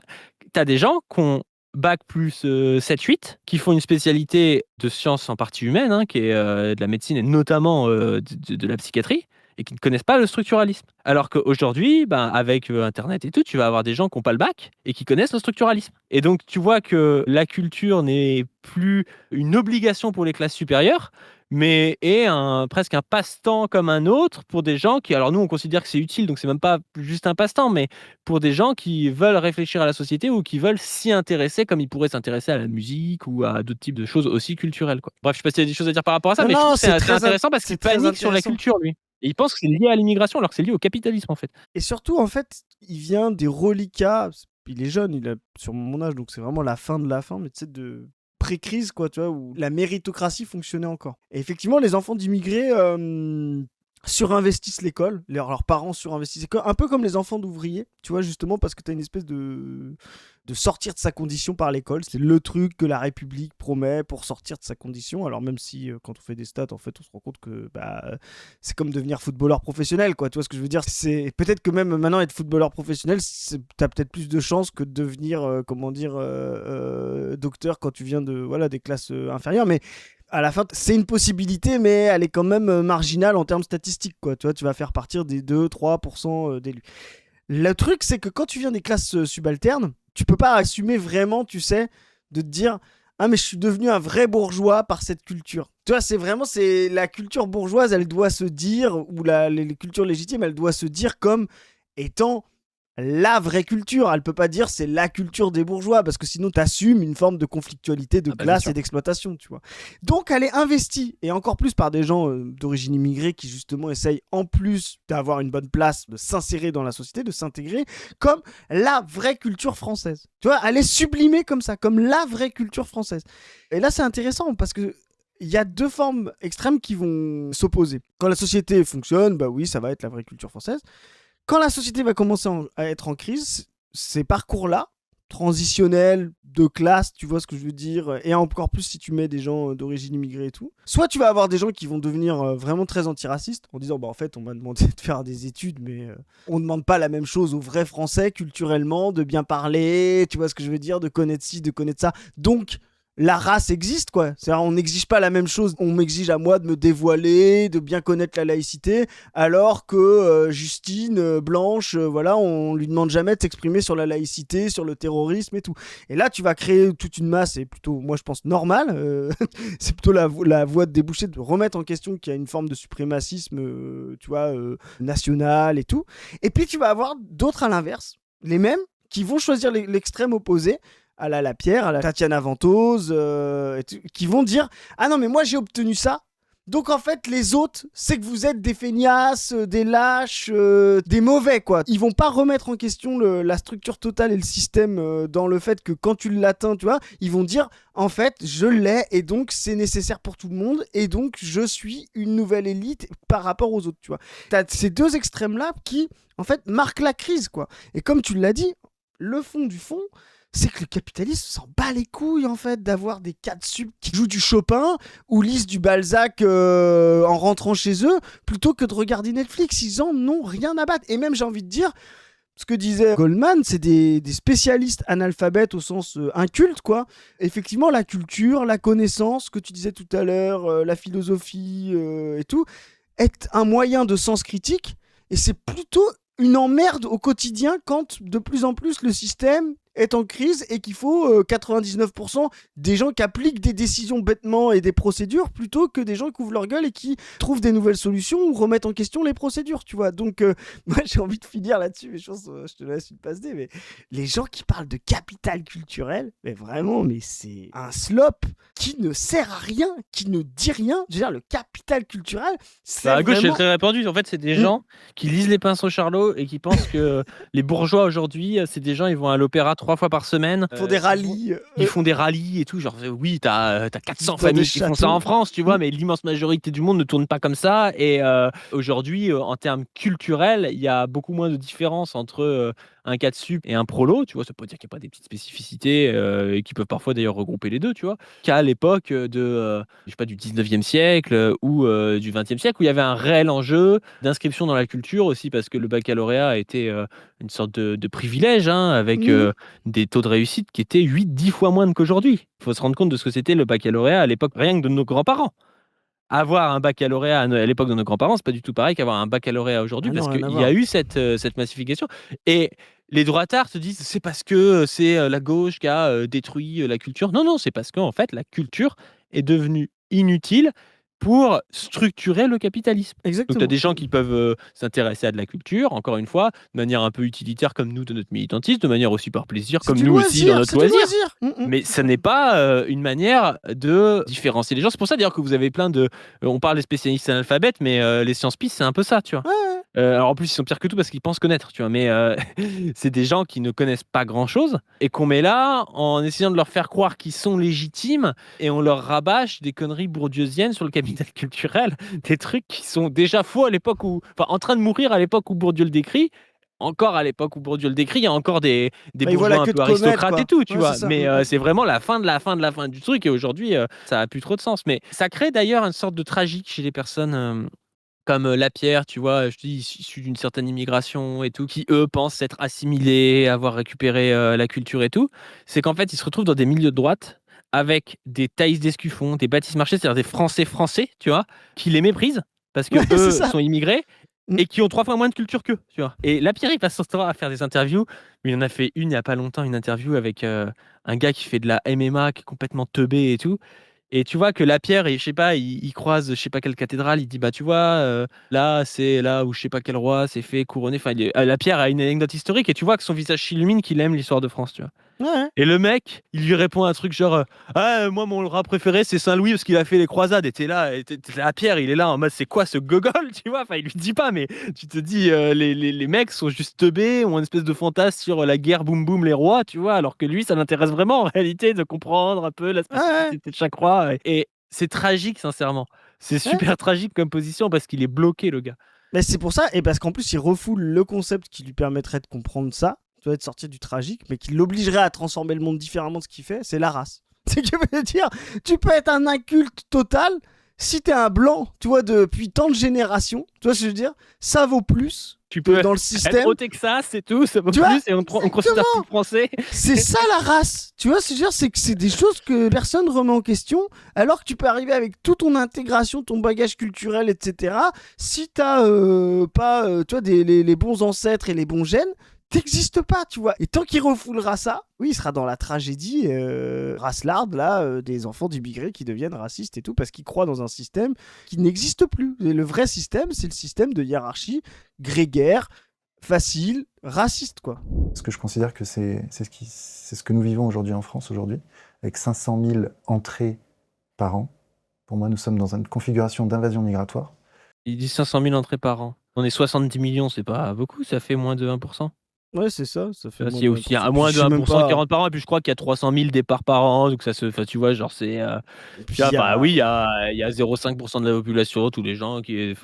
tu as des gens qui ont bac plus 7-8, qui font une spécialité de sciences en partie humaine, hein, qui est de la médecine et notamment de la psychiatrie, et qui ne connaissent pas le structuralisme. Alors qu'aujourd'hui, avec internet et tout, tu vas avoir des gens qui ont pas le bac et qui connaissent le structuralisme. Et donc tu vois que la culture n'est plus une obligation pour les classes supérieures, mais est presque un passe-temps comme un autre pour des gens qui, alors nous on considère que c'est utile, donc c'est même pas juste un passe-temps, mais pour des gens qui veulent réfléchir à la société ou qui veulent s'y intéresser comme ils pourraient s'intéresser à la musique ou à d'autres types de choses aussi culturelles, quoi. Bref, je sais pas s'il y a des choses à dire par rapport à ça, Non, mais je trouve non, que c'est très intéressant parce c'est qu'il très panique sur la intéressant. culture, lui. Et il pense que c'est lié à l'immigration alors que c'est lié au capitalisme, en fait. Et surtout, en fait, il vient des reliquats. Il est jeune, il a sur mon âge, donc c'est vraiment la fin de la fin, mais tu sais, de pré-crise, quoi, tu vois, où la méritocratie fonctionnait encore. Et effectivement, les enfants d'immigrés surinvestissent l'école, leurs parents surinvestissent l'école, un peu comme les enfants d'ouvriers, tu vois, justement, parce que tu as une espèce de sortir de sa condition par l'école. C'est le truc que la République promet pour sortir de sa condition. Alors même si quand on fait des stats, en fait, on se rend compte que c'est comme devenir footballeur professionnel, quoi. Tu vois ce que je veux dire? C'est peut-être que même maintenant être footballeur professionnel, t'as peut-être plus de chances que de devenir, docteur quand tu viens des classes inférieures. Mais à la fin, c'est une possibilité, mais elle est quand même marginale en termes statistiques, quoi. Tu vois, tu vas faire partir des 2-3% d'élus. Le truc, c'est que quand tu viens des classes subalternes, tu peux pas assumer vraiment, tu sais, de te dire ah mais je suis devenu un vrai bourgeois par cette culture. Tu vois, c'est la culture bourgeoise, elle doit se dire, ou les cultures légitimes, elle doit se dire comme étant la vraie culture. Elle peut pas dire c'est la culture des bourgeois, parce que sinon t'assumes une forme de conflictualité de classe et d'exploitation, tu vois. Donc elle est investie, et encore plus par des gens d'origine immigrée qui justement essayent, en plus d'avoir une bonne place, de s'insérer dans la société, de s'intégrer, comme la vraie culture française. Tu vois, elle est sublimée comme ça, comme la vraie culture française. Et là c'est intéressant, parce que il y a deux formes extrêmes qui vont s'opposer. Quand la société fonctionne, bah oui, ça va être la vraie culture française. Quand la société va commencer à être en crise, ces parcours-là, transitionnels, de classe, tu vois ce que je veux dire, et encore plus si tu mets des gens d'origine immigrée et tout, soit tu vas avoir des gens qui vont devenir vraiment très antiracistes, en disant, en fait, on m'a demandé de faire des études, mais on ne demande pas la même chose aux vrais Français, culturellement, de bien parler, tu vois ce que je veux dire, de connaître ci, de connaître ça, donc la race existe, quoi. C'est-à-dire, on n'exige pas la même chose. On m'exige à moi de me dévoiler, de bien connaître la laïcité, alors que Justine, Blanche, on lui demande jamais de s'exprimer sur la laïcité, sur le terrorisme et tout. Et là, tu vas créer toute une masse, et plutôt, moi je pense, normale. C'est plutôt la voie de déboucher, de remettre en question qu'il y a une forme de suprémacisme, national et tout. Et puis, tu vas avoir d'autres à l'inverse, les mêmes, qui vont choisir l'extrême opposé, à la Lapierre, à la Tatiana Ventose, qui vont dire « Ah non, mais moi j'ai obtenu ça, donc en fait les autres, c'est que vous êtes des feignasses, des lâches, des mauvais, quoi. » Ils vont pas remettre en question la structure totale et le système dans le fait que quand tu l'atteins, tu vois, ils vont dire « En fait, je l'ai, et donc c'est nécessaire pour tout le monde, et donc je suis une nouvelle élite par rapport aux autres, tu vois. » T'as ces deux extrêmes-là qui, en fait, marquent la crise, quoi. Et comme tu l'as dit, le fond du fond, c'est que le capitalisme s'en bat les couilles, en fait, d'avoir des cadres sub qui jouent du Chopin ou lisent du Balzac en rentrant chez eux, plutôt que de regarder Netflix. Ils en ont rien à battre. Et même, j'ai envie de dire, ce que disait Goldman, c'est des spécialistes analphabètes au sens inculte, quoi. Effectivement, la culture, la connaissance, que tu disais tout à l'heure, la philosophie et tout, est un moyen de sens critique, et c'est plutôt une emmerde au quotidien quand de plus en plus le système est en crise et qu'il faut 99% des gens qui appliquent des décisions bêtement et des procédures plutôt que des gens qui ouvrent leur gueule et qui trouvent des nouvelles solutions ou remettent en question les procédures, tu vois. Donc moi j'ai envie de finir là-dessus, mais je pense je te laisse une passe D, mais les gens qui parlent de capital culturel, mais vraiment, mais c'est un slop qui ne sert à rien, qui ne dit rien. Je veux dire, le capital culturel, c'est À gauche, c'est vraiment... très répandu. En fait, c'est des gens qui lisent les Pinceau Charlot et qui pensent que les bourgeois aujourd'hui, c'est des gens, ils vont à l'opéra 3 fois par semaine. Ils font des rallyes. Ils font des rallyes et tout. Genre, oui, t'as 400 Dans des familles qui font ça châteaux. en France, tu vois, mais l'immense majorité du monde ne tourne pas comme ça. Et aujourd'hui, en termes culturels, il y a beaucoup moins de différence entre un 4 sup et un prolo, tu vois. Ça peut dire qu'il n'y a pas des petites spécificités et qui peuvent parfois d'ailleurs regrouper les deux, tu vois, qu'à l'époque je sais pas, du 19e siècle ou du 20e siècle, où il y avait un réel enjeu d'inscription dans la culture aussi, parce que le baccalauréat était une sorte de privilège, hein, avec des taux de réussite qui étaient 8-10 fois moins qu'aujourd'hui. Il faut se rendre compte de ce que c'était le baccalauréat à l'époque, rien que de nos grands-parents. avoir un baccalauréat à l'époque de nos grands-parents, c'est pas du tout pareil qu'avoir un baccalauréat aujourd'hui, Ah non, parce rien à qu'il y voir. a eu cette massification. Et les droitards se disent c'est parce que c'est la gauche qui a détruit la culture. Non, non, c'est parce qu'en fait la culture est devenue inutile pour structurer le capitalisme. Donc tu as Exactement. des gens qui peuvent s'intéresser à de la culture, encore une fois, de manière un peu utilitaire comme nous de notre militantisme, de manière aussi par plaisir, C'est comme du nous aussi dans loisir, notre c'est du loisir. loisir. Mais ça n'est pas une manière de différencier les gens. C'est pour ça d'ailleurs que vous avez plein de. On parle des spécialistes analphabètes, mais les sciences pis, c'est un peu ça, tu vois. Ouais, ouais. Alors en plus, ils sont pires que tout parce qu'ils pensent connaître, tu vois. Mais c'est des gens qui ne connaissent pas grand-chose et qu'on met là en essayant de leur faire croire qu'ils sont légitimes et on leur rabâche des conneries bourdieusiennes sur le capital culturel, des trucs qui sont déjà faux à l'époque où, enfin, en train de mourir à l'époque où Bourdieu le décrit. Encore à l'époque où Bourdieu le décrit, il y a encore des Bah, ils voient la bourgeois un queue de peu comète, aristocrates et quoi. tout, tu Ouais, c'est vois. ça. Mais c'est vraiment la fin de la fin de la fin du truc. Et aujourd'hui, ça a plus trop de sens. Mais ça crée d'ailleurs une sorte de tragique chez les personnes comme Lapierre, tu vois, je te dis, issus d'une certaine immigration et tout, qui eux pensent s'être assimilés, avoir récupéré la culture et tout. C'est qu'en fait, ils se retrouvent dans des milieux de droite avec des Thaïs d'Escuffon, des Baptiste Marchais, c'est-à-dire des Français français, tu vois, qui les méprisent parce que Ouais, c'est eux ça. sont immigrés et qui ont 3 fois moins de culture qu'eux, tu vois. Et Lapierre, il passe son temps à faire des interviews. Il en a fait une il y a pas longtemps, une interview avec un gars qui fait de la MMA, qui est complètement teubé et tout. Et tu vois que Lapierre, je sais pas, il croise je sais pas quelle cathédrale, il dit bah tu vois, là c'est là où je sais pas quel roi s'est fait couronner. Enfin, Lapierre a une anecdote historique et tu vois que son visage s'illumine, qu'il aime l'histoire de France, tu vois. Ouais, ouais. Et le mec, il lui répond un truc genre ah moi mon roi préféré c'est Saint-Louis parce qu'il a fait les croisades. Et t'es là, Lapierre, il est là en mode c'est quoi ce gogol, tu vois. Enfin, il lui dit pas, mais tu te dis les mecs sont juste teubés, ont une espèce de fantasme sur la guerre boum boum les rois, tu vois, alors que lui ça l'intéresse vraiment en réalité de comprendre un peu la Ouais, ouais. spécificité de chaque roi. Et c'est tragique sincèrement. C'est Ouais. super tragique comme position parce qu'il est bloqué le gars. Mais c'est pour ça, et parce qu'en plus, il refoule le concept qui lui permettrait de comprendre ça, tu vois, de sortir du tragique, mais qui l'obligerait à transformer le monde différemment de ce qu'il fait, c'est la race. C'est ce que je veux dire, tu peux être un inculte total, si t'es un blanc, tu vois, depuis tant de générations, tu vois ce que je veux dire, ça vaut plus Tu que peux dans le être système. au Texas, c'est tout, ça vaut Tu vois, plus et on considère plus français. C'est ça la race. Tu vois ce que je veux dire, c'est que c'est des choses que personne remet en question, alors que tu peux arriver avec toute ton intégration, ton bagage culturel, etc. Si t'as pas, tu vois, les bons ancêtres et les bons gènes, t'existes pas, tu vois. Et tant qu'il refoulera ça, oui, il sera dans la tragédie racelarde, là, des enfants d'immigrés qui deviennent racistes et tout, parce qu'ils croient dans un système qui n'existe plus. Et le vrai système, c'est le système de hiérarchie grégaire, facile, raciste, quoi. Parce que je considère que c'est ce que nous vivons aujourd'hui en France, aujourd'hui, avec 500 000 entrées par an. Pour moi, nous sommes dans une configuration d'invasion migratoire. Il dit 500 000 entrées par an. On est 70 millions, c'est pas beaucoup, ça fait moins de 1%. Ouais, c'est ça, ça fait moins Il y a de aussi 1%. moins Puis de je sais même 1% pas. qui rentrent par an, et puis je crois qu'il y a 300 000 départs par an, donc ça se, enfin, tu vois, genre c'est, Puis tu vois, il y a- enfin, oui, il y a 0,5% de la population, tous les gens qui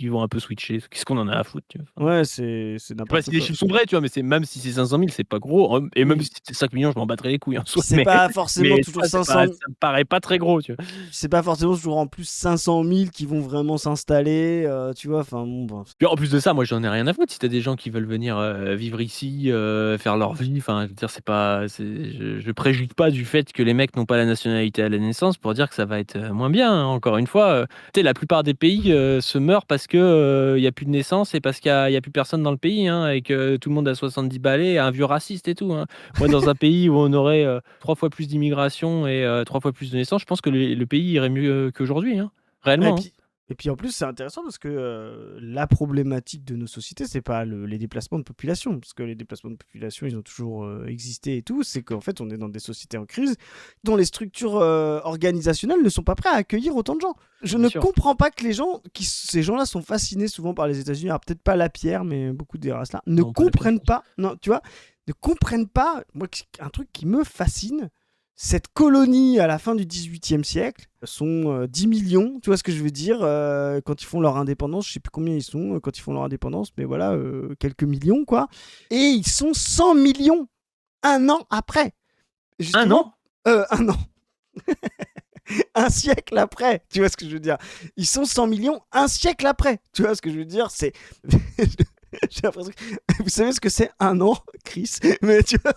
vont un peu switcher, qu'est-ce qu'on en a à foutre, tu vois. Enfin, Ouais, c'est je sais pas n'importe si les quoi. chiffres sont vrais, tu vois, mais c'est même si c'est 500 000, c'est pas gros, hein, et même Oui. si c'était 5 millions, je m'en battrais les couilles en soi, C'est mais, pas forcément mais toujours ça, c'est 500 pas, ça me paraît pas très gros, tu vois. c'est pas forcément toujours en plus 500 000 qui vont vraiment s'installer, tu vois, enfin bon, bref. Puis en plus de ça, moi j'en ai rien à foutre. Si t'as des gens qui veulent venir vivre ici, faire leur vie, enfin, je veux dire, je préjuge pas du fait que les mecs n'ont pas la nationalité à la naissance pour dire que ça va être moins bien, hein. Encore une fois, tu sais, la plupart des pays se meurent parce que il y a plus de naissance et parce qu'il y a plus personne dans le pays, hein, et que tout le monde a 70 balais, un vieux raciste et tout, hein. Moi, dans un pays où on aurait 3 fois plus d'immigration et 3 fois plus de naissances, je pense que le pays irait mieux qu'aujourd'hui, hein. Et Réellement, hein. puis, et puis en plus, c'est intéressant parce que la problématique de nos sociétés, c'est pas les déplacements de population, parce que les déplacements de population, ils ont toujours existé et tout. C'est qu'en fait, on est dans des sociétés en crise dont les structures organisationnelles ne sont pas prêtes à accueillir autant de gens. Je Bien ne sûr. comprends pas que ces gens-là sont fascinés souvent par les États-Unis. Alors peut-être pas Lapierre, mais beaucoup des races là ne Non, pas la comprennent pas. Non, tu vois, ne comprennent pas. Moi, un truc qui me fascine. Cette colonie à la fin du XVIIIe siècle sont 10 millions, tu vois ce que je veux dire, quand ils font leur indépendance, je sais plus combien ils sont quand ils font leur indépendance, mais voilà, quelques millions quoi. Et ils sont 100 millions un an après. Un an. Un an. Un siècle après, tu vois ce que je veux dire. Ils sont 100 millions un siècle après, tu vois ce que je veux dire. C'est... J'ai l'impression que... Vous savez ce que c'est un an, Chris? Mais tu vois...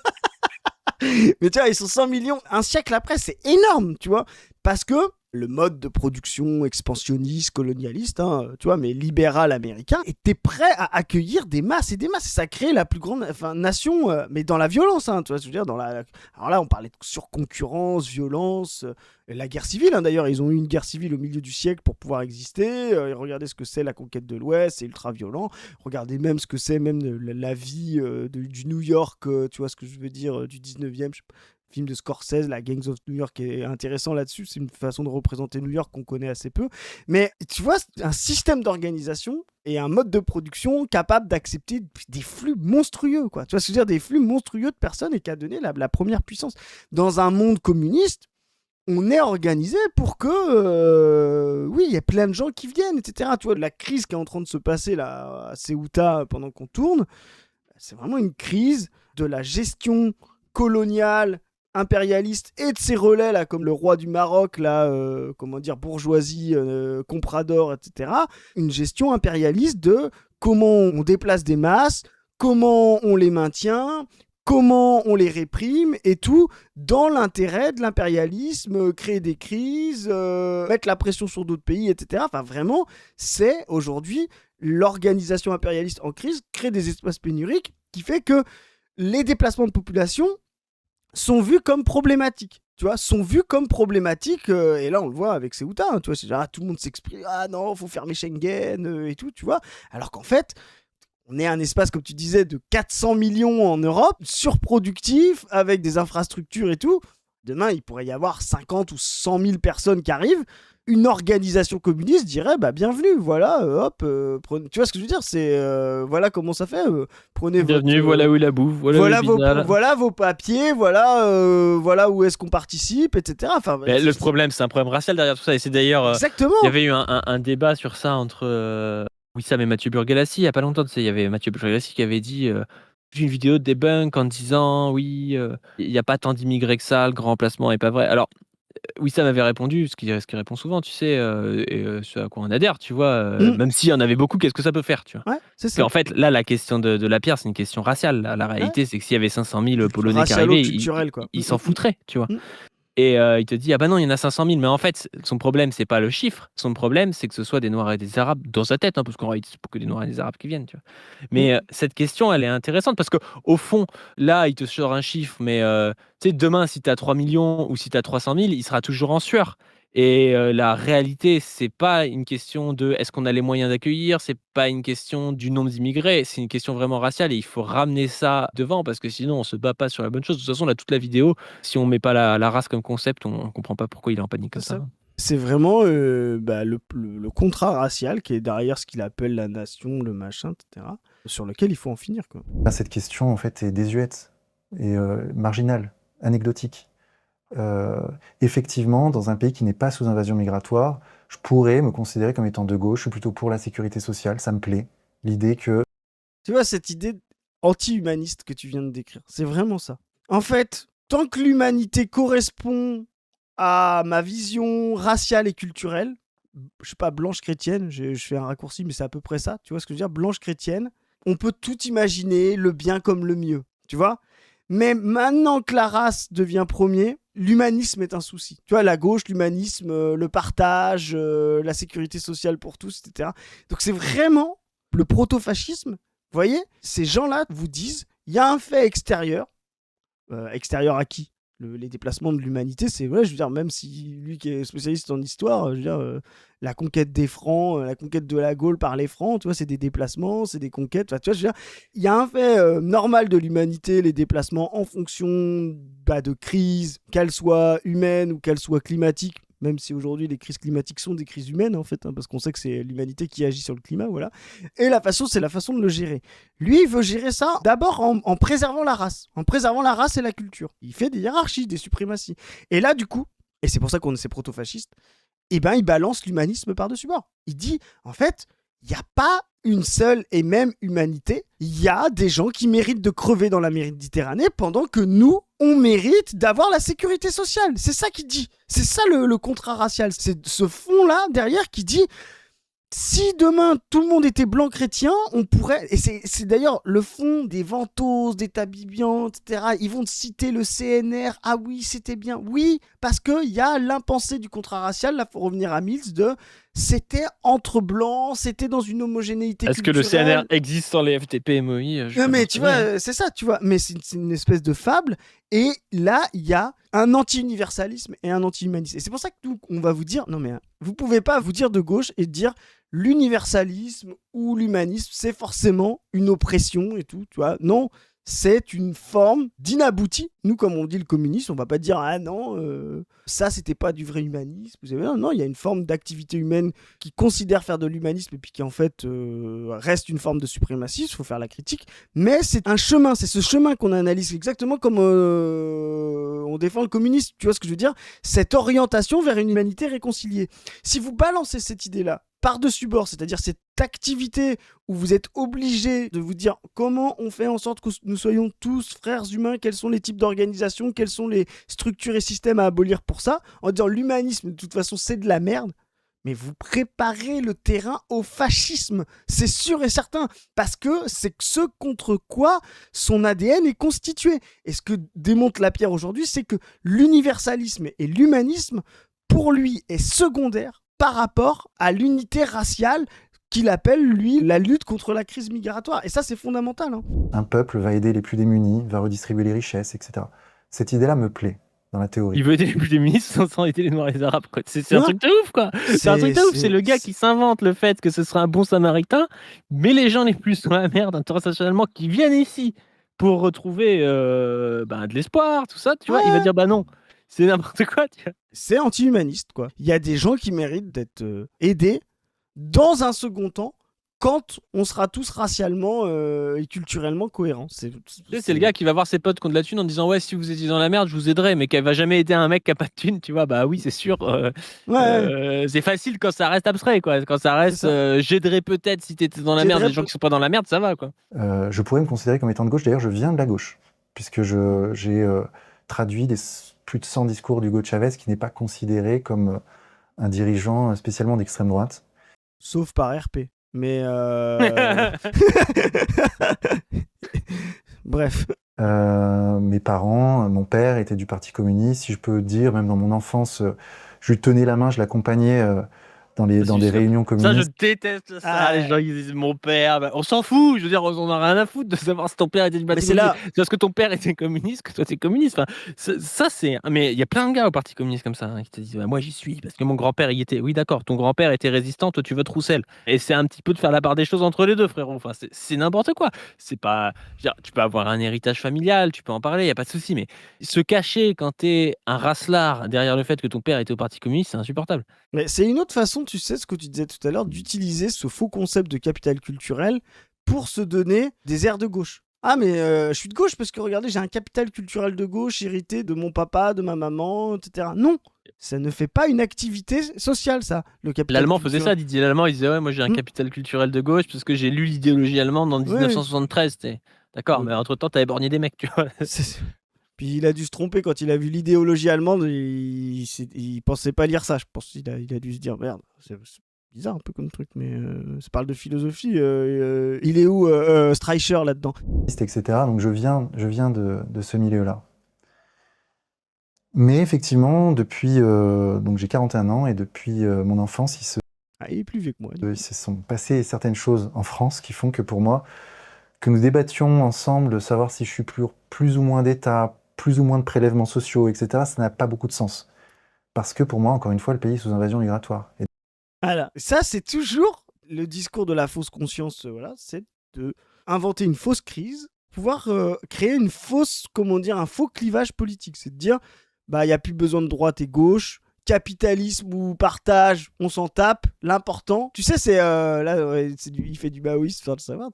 Mais tu vois, ils sont 100 millions un siècle après, c'est énorme, tu vois. Parce que le mode de production expansionniste, colonialiste, hein, tu vois, mais libéral américain, était prêt à accueillir des masses et des masses. Ça crée la plus grande nation, mais dans la violence, hein, tu vois, je veux dire, alors là, on parlait de surconcurrence, violence, la guerre civile, hein, d'ailleurs, ils ont eu une guerre civile au milieu du siècle pour pouvoir exister. Regardez ce que c'est la conquête de l'Ouest, c'est ultra violent. Regardez même ce que c'est même la vie du New York, tu vois ce que je veux dire, du 19e, film de Scorsese, la Gangs of New York est intéressant là-dessus, c'est une façon de représenter New York qu'on connaît assez peu, mais tu vois, c'est un système d'organisation et un mode de production capable d'accepter des flux monstrueux, quoi. Tu vois ce que je veux dire, des flux monstrueux de personnes et qui a donné la première puissance. Dans un monde communiste, on est organisé pour que, oui, il y a plein de gens qui viennent, etc. Tu vois, la crise qui est en train de se passer là, à Ceuta pendant qu'on tourne, c'est vraiment une crise de la gestion coloniale, impérialiste et de ses relais là, comme le roi du Maroc, là, comment dire, bourgeoisie, comprador, etc. Une gestion impérialiste de comment on déplace des masses, comment on les maintient, comment on les réprime et tout dans l'intérêt de l'impérialisme, créer des crises, mettre la pression sur d'autres pays, etc. Enfin, vraiment, c'est aujourd'hui l'organisation impérialiste en crise, crée des espaces pénuriques qui fait que les déplacements de population sont vus comme problématiques. Tu vois, sont vus comme problématiques, et là on le voit avec Ceuta, hein, tu vois, c'est genre, tout le monde s'exprime, ah non, faut fermer Schengen, et tout, tu vois, alors qu'en fait, on est un espace, comme tu disais, de 400 millions en Europe, surproductif, avec des infrastructures et tout. Demain, il pourrait y avoir 50 ou 100 000 personnes qui arrivent. Une organisation communiste dirait, bah bienvenue, voilà, hop, prenez... Tu vois ce que je veux dire, c'est, voilà comment ça fait, prenez Bienvenue, votre... voilà où la bouffe, voilà vos papiers, voilà où est-ce qu'on participe, etc. Enfin, Mais le problème, c'est un problème racial derrière tout ça. Et c'est d'ailleurs, exactement. il y avait eu un débat sur ça entre Wissam et Mathieu Burgalassi il y a pas longtemps. Tu sais, il y avait Mathieu Burgalassi qui avait dit j'ai une vidéo de debunk en disant oui, il n'y a pas tant d'immigrés que ça, le grand remplacement est pas vrai. Alors, Wissam avait répondu, ce qu'il répond souvent, tu sais, ce à quoi on adhère, tu vois, même s'il y en avait beaucoup, qu'est-ce que ça peut faire, tu vois. Ouais, c'est Parce ça. qu'en fait, là, la question de la pierre, c'est une question raciale. La réalité, c'est que s'il y avait 500 000 Polonais qui arrivaient, ils s'en foutraient, tu vois. Et il te dit, ah bah non, il y en a 500 000. Mais en fait, son problème, c'est pas le chiffre. Son problème, c'est que ce soit des Noirs et des Arabes dans sa tête, hein, parce qu'en réalité, c'est pas que des Noirs et des Arabes qui viennent, tu vois. Mais cette question, elle est intéressante parce qu'au fond, là, il te sort un chiffre, mais tu sais, demain, si tu as 3 millions ou si tu as 300 000, il sera toujours en sueur. Et la réalité, c'est pas une question de est-ce qu'on a les moyens d'accueillir, c'est pas une question du nombre d'immigrés, c'est une question vraiment raciale et il faut ramener ça devant parce que sinon on se bat pas sur la bonne chose. De toute façon, là, toute la vidéo, si on met pas la race comme concept, on comprend pas pourquoi il est en panique comme ça. C'est vraiment le contrat racial qui est derrière ce qu'il appelle la nation, le machin, etc., sur lequel il faut en finir, quoi. Cette question, en fait, est désuète et marginale, anecdotique. Effectivement, dans un pays qui n'est pas sous invasion migratoire, je pourrais me considérer comme étant de gauche, je suis plutôt pour la sécurité sociale, ça me plaît. L'idée que... Tu vois, cette idée anti-humaniste que tu viens de décrire, c'est vraiment ça. En fait, tant que l'humanité correspond à ma vision raciale et culturelle, je sais pas, blanche chrétienne, je fais un raccourci, mais c'est à peu près ça, tu vois ce que je veux dire, blanche chrétienne, on peut tout imaginer, le bien comme le mieux, tu vois. Mais maintenant que la race devient premier, l'humanisme est un souci. Tu vois, la gauche, l'humanisme, le partage, la sécurité sociale pour tous, etc. Donc c'est vraiment le proto-fascisme. Vous voyez, ces gens-là vous disent, il y a un fait extérieur. Extérieur à qui ? Les déplacements de l'humanité, c'est vrai, je veux dire, même si lui qui est spécialiste en histoire, je veux dire, la conquête des Francs, la conquête de la Gaule par les Francs, tu vois, c'est des déplacements, c'est des conquêtes, tu vois, je veux dire, il y a un fait normal de l'humanité, les déplacements en fonction de crises, qu'elles soient humaines ou qu'elles soient climatiques, même si aujourd'hui les crises climatiques sont des crises humaines en fait, hein, parce qu'on sait que c'est l'humanité qui agit sur le climat, voilà. Et c'est la façon de le gérer. Lui, il veut gérer ça d'abord en préservant la race, et la culture. Il fait des hiérarchies, des suprématies. Et là, du coup, et c'est pour ça qu'on est ces proto-fascistes, eh ben, il balance l'humanisme par-dessus bord. Il dit, en fait, il n'y a pas une seule et même humanité. Il y a des gens qui méritent de crever dans la Méditerranée pendant que nous, on mérite d'avoir la sécurité sociale. C'est ça qu'il dit. C'est ça le contrat racial. C'est ce fond-là derrière qui dit Si demain tout le monde était blanc chrétien, on pourrait, et c'est d'ailleurs le fond des ventoses, des tabibians, etc. Ils vont te citer le CNR. Ah oui, c'était bien. Oui, parce qu'il y a l'impensé du contrat racial. Là, il faut revenir à Mills de c'était entre blancs, c'était dans une homogénéité Est-ce que le culturelle. CNR existe sans les FTP et MOI? Non, mais tu vois, c'est ça, tu vois. Mais c'est une espèce de fable. Et là, il y a un anti-universalisme et un anti-humanisme. Et c'est pour ça que nous, on va vous dire, non mais vous pouvez pas vous dire de gauche et dire l'universalisme ou l'humanisme, c'est forcément une oppression et tout, tu vois. Non, c'est une forme d'inabouti. Nous, comme on dit le communisme, on va pas dire ah non, ça c'était pas du vrai humanisme. Non, non, il y a une forme d'activité humaine qui considère faire de l'humanisme et puis qui en fait reste une forme de suprémacisme. Il faut faire la critique, mais c'est un chemin. C'est ce chemin qu'on analyse exactement comme on défend le communisme. Tu vois ce que je veux dire? Cette orientation vers une humanité réconciliée. Si vous balancez cette idée-là par-dessus bord, c'est-à-dire cette activité où vous êtes obligé de vous dire comment on fait en sorte que nous soyons tous frères humains, quels sont les types d'organisations, quelles sont les structures et systèmes à abolir pour ça, en disant l'humanisme de toute façon c'est de la merde, mais vous préparez le terrain au fascisme, c'est sûr et certain, parce que c'est ce contre quoi son ADN est constitué. Et ce que démontre Lapierre aujourd'hui, c'est que l'universalisme et l'humanisme, pour lui, est secondaire par rapport à l'unité raciale qu'il appelle, lui, la lutte contre la crise migratoire. Et ça, c'est fondamental. Hein. Un peuple va aider les plus démunis, va redistribuer les richesses, etc. Cette idée-là me plaît, dans la théorie. Il veut aider les plus démunis sans aider les Noirs et les Arabes. C'est un truc de ouf, quoi. C'est un truc de ouf. C'est le gars qui s'invente le fait que ce sera un bon samaritain, mais les gens les plus dans la merde, internationalement, qui viennent ici pour retrouver de l'espoir, tout ça, tu vois, il va dire bah non. C'est n'importe quoi, tu vois. C'est anti-humaniste, quoi. Il y a des gens qui méritent d'être aidés dans un second temps quand on sera tous racialement et culturellement cohérents. C'est le gars qui va voir ses potes qui ont de la thune en disant ouais, si vous étiez dans la merde, je vous aiderai, mais qu'elle va jamais aider un mec qui a pas de thune, tu vois. Bah oui, c'est sûr. C'est facile quand ça reste abstrait, quoi. Quand ça reste j'aiderais peut-être si t'étais dans la merde, les gens qui sont pas dans la merde, ça va, quoi. Je pourrais me considérer comme étant de gauche. D'ailleurs, je viens de la gauche, puisque j'ai traduit plus de 100 discours d'Hugo Chavez, qui n'est pas considéré comme un dirigeant spécialement d'extrême droite. Sauf par RP. Mais bref. Mes parents, mon père était du Parti communiste. Si je peux dire, même dans mon enfance, je lui tenais la main, je l'accompagnais dans des réunions communistes. Ça, je déteste ça. Les gens ils disent mon père, on s'en fout. Je veux dire, on en a rien à foutre de savoir si ton père était du Parti communiste. C'est parce que ton père était communiste que toi t'es communiste. Enfin, ça c'est. Mais il y a plein de gars au Parti communiste comme ça qui te disent moi j'y suis parce que mon grand-père y était. Oui d'accord, ton grand-père était résistant, toi tu votes Roussel. Et c'est un petit peu de faire la part des choses entre les deux, frérot. Enfin, c'est n'importe quoi. C'est pas. Tu peux avoir un héritage familial, tu peux en parler, y a pas de souci. Mais se cacher quand t'es un racelard derrière le fait que ton père était au Parti communiste, c'est insupportable. Mais c'est une autre façon, tu sais, ce que tu disais tout à l'heure, d'utiliser ce faux concept de capital culturel pour se donner des airs de gauche. Ah, mais je suis de gauche parce que regardez, j'ai un capital culturel de gauche hérité de mon papa, de ma maman, etc. Non, ça ne fait pas une activité sociale, ça, le capital L'allemand culturel. faisait ça, Didier Lallemand, il disait ouais, moi j'ai un capital culturel de gauche parce que j'ai lu l'idéologie allemande en 1973. D'accord, mais entre-temps, t'as éborgné des mecs, tu vois. Puis il a dû se tromper quand il a vu l'idéologie allemande, il pensait pas lire ça, je pense qu'il a dû se dire merde, c'est bizarre un peu comme truc, mais ça parle de philosophie, il est où Streicher là-dedans, etc. Donc je viens de ce milieu-là. Mais effectivement, depuis donc j'ai 41 ans et depuis mon enfance, il est plus vieux que moi. Il se sont passées certaines choses en France qui font que pour moi, que nous débattions ensemble de savoir si je suis plus ou moins d'État, plus ou moins de prélèvements sociaux, etc., ça n'a pas beaucoup de sens. Parce que pour moi, encore une fois, le pays est sous invasion migratoire. Voilà, ça c'est toujours le discours de la fausse conscience, voilà, c'est de inventer une fausse crise, pouvoir créer une fausse, un faux clivage politique, c'est de dire, bah il n'y a plus besoin de droite et gauche, capitalisme ou partage, on s'en tape. L'important, tu sais, c'est il fait du maoïsme, sans le savoir.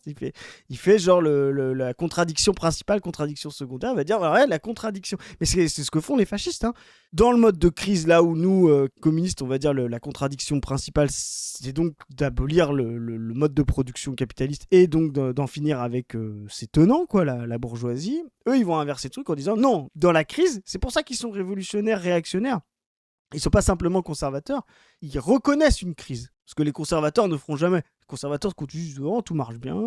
Il fait genre la contradiction principale, contradiction secondaire. Il va dire ouais, la contradiction. Mais c'est ce que font les fascistes. Hein. Dans le mode de crise, là où nous communistes, on va dire la contradiction principale, c'est donc d'abolir le mode de production capitaliste et donc d'en finir avec ses tenants, quoi, la bourgeoisie. Eux, ils vont inverser le truc en disant non, dans la crise, c'est pour ça qu'ils sont révolutionnaires, réactionnaires. Ils ne sont pas simplement conservateurs, ils reconnaissent une crise. Ce que les conservateurs ne feront jamais. Les conservateurs continuent, oh, tout marche bien,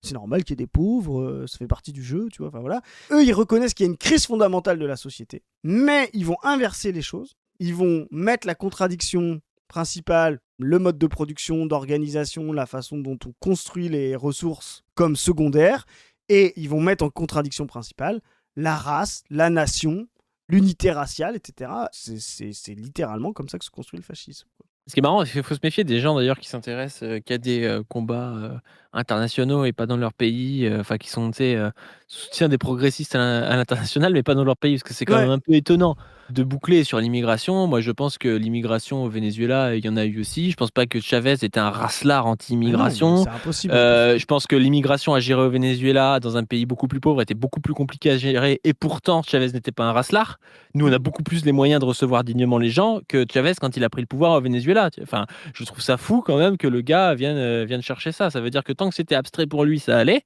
c'est normal qu'il y ait des pauvres, ça fait partie du jeu, tu vois. Enfin voilà. Eux, ils reconnaissent qu'il y a une crise fondamentale de la société, mais ils vont inverser les choses. Ils vont mettre la contradiction principale, le mode de production, d'organisation, la façon dont on construit les ressources comme secondaire, et ils vont mettre en contradiction principale la race, la nation, l'unité raciale, etc. C'est littéralement comme ça que se construit le fascisme. Ce qui est marrant, c'est qu'il faut se méfier des gens d'ailleurs qui s'intéressent qu'à des combats internationaux et pas dans leur pays, enfin qui sont, tu sais, soutien des progressistes à l'international, mais pas dans leur pays, parce que c'est quand même Ouais. un peu étonnant de boucler sur l'immigration. Moi, je pense que l'immigration au Venezuela, il y en a eu aussi. Je pense pas que Chavez était un racelard Ah non, anti-immigration. c'est impossible. Je pense que l'immigration à gérer au Venezuela, dans un pays beaucoup plus pauvre, était beaucoup plus compliquée à gérer, et pourtant Chavez n'était pas un racelard. Nous, on a beaucoup plus les moyens de recevoir dignement les gens que Chavez quand il a pris le pouvoir au Venezuela. Enfin, je trouve ça fou quand même que le gars vienne chercher ça. Ça veut dire que tant que c'était abstrait pour lui, ça allait.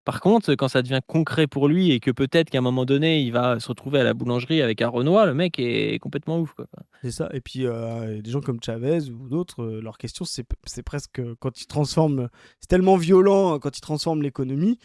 Par contre, quand ça devient concret pour lui et que peut-être qu'à un moment donné, il va se retrouver à la boulangerie avec un Renoir, le mec est complètement ouf, quoi. C'est ça. Et puis, des gens comme Chavez ou d'autres, leur question, c'est presque quand ils transforment. C'est tellement violent quand ils transforment l'économie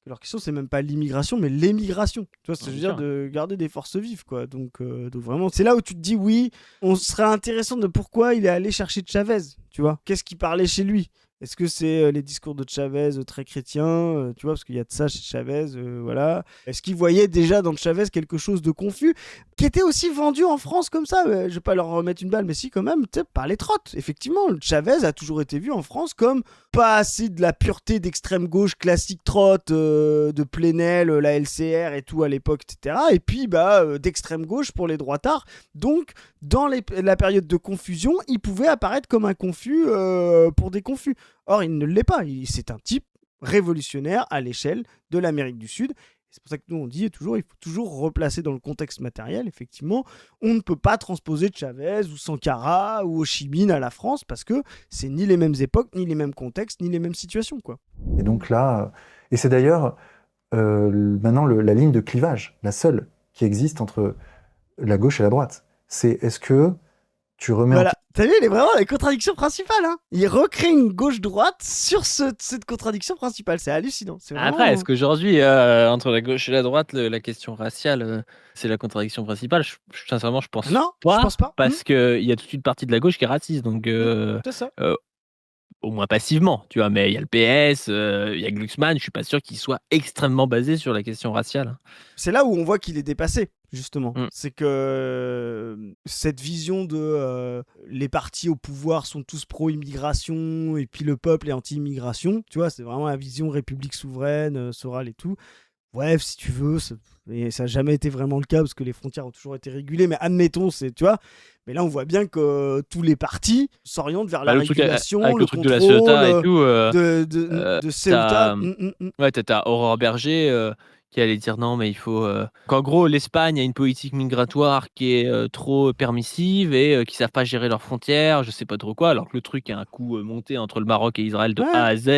que leur question, c'est même pas l'immigration, mais l'émigration. Tu vois, Ah, c'est-à-dire bien sûr. de garder des forces vives, quoi. Donc vraiment, c'est là où tu te dis, oui, on serait intéressant de pourquoi il est allé chercher Chavez. Tu vois, qu'est-ce qui parlait chez lui? Est-ce que c'est les discours de Chavez très chrétiens, tu vois, parce qu'il y a de ça chez Chavez, voilà. Est-ce qu'il voyait déjà dans Chavez quelque chose de confus, qui était aussi vendu en France comme ça? Je vais pas leur remettre une balle, mais si quand même, tu sais, par les trottes. Effectivement, Chavez a toujours été vu en France comme pas assez de la pureté d'extrême gauche classique trotte, de Plenel, la LCR et tout à l'époque, etc. Et puis d'extrême gauche pour les droitards. Donc, dans la période de confusion, il pouvait apparaître comme un confus pour des confus. Or, il ne l'est pas. C'est un type révolutionnaire à l'échelle de l'Amérique du Sud. C'est pour ça que nous, on dit toujours, il faut toujours replacer dans le contexte matériel. Effectivement, on ne peut pas transposer Chavez ou Sankara ou Ho Chi Minh à la France parce que c'est ni les mêmes époques, ni les mêmes contextes, ni les mêmes situations, quoi. Et donc là, et c'est d'ailleurs maintenant la ligne de clivage, la seule qui existe entre la gauche et la droite. C'est est-ce que tu remets Voilà, t'as vu, il est vraiment la contradiction principale, hein. Il recrée une gauche-droite sur cette contradiction principale, c'est hallucinant. C'est vraiment... Après, est-ce qu'aujourd'hui, entre la gauche et la droite, la question raciale, c'est la contradiction principale? Sincèrement, je pense Non, je pas, pense pas. parce qu'il y a toute une partie de la gauche qui est raciste, donc C'est ça. au moins passivement, tu vois. Mais il y a le PS, il y a Glucksmann, je suis pas sûr qu'il soit extrêmement basé sur la question raciale, hein. C'est là où on voit qu'il est dépassé, justement. Mm. C'est que cette vision de les partis au pouvoir sont tous pro-immigration et puis le peuple est anti-immigration, tu vois, c'est vraiment la vision république souveraine, Soral et tout. Bref, si tu veux, et ça n'a jamais été vraiment le cas parce que les frontières ont toujours été régulées, mais admettons, tu vois. Mais là, on voit bien que tous les partis s'orientent vers la Le truc régulation, avec le le truc de la contrôle Ceuta et tout, de Ceuta. Ouais, t'as Aurore Berger qui allait dire non, mais il faut. Qu'en gros, l'Espagne a une politique migratoire qui est trop permissive et qui savent pas gérer leurs frontières, je sais pas trop quoi, alors que le truc a un coup monté entre le Maroc et Israël de Ouais. A à Z,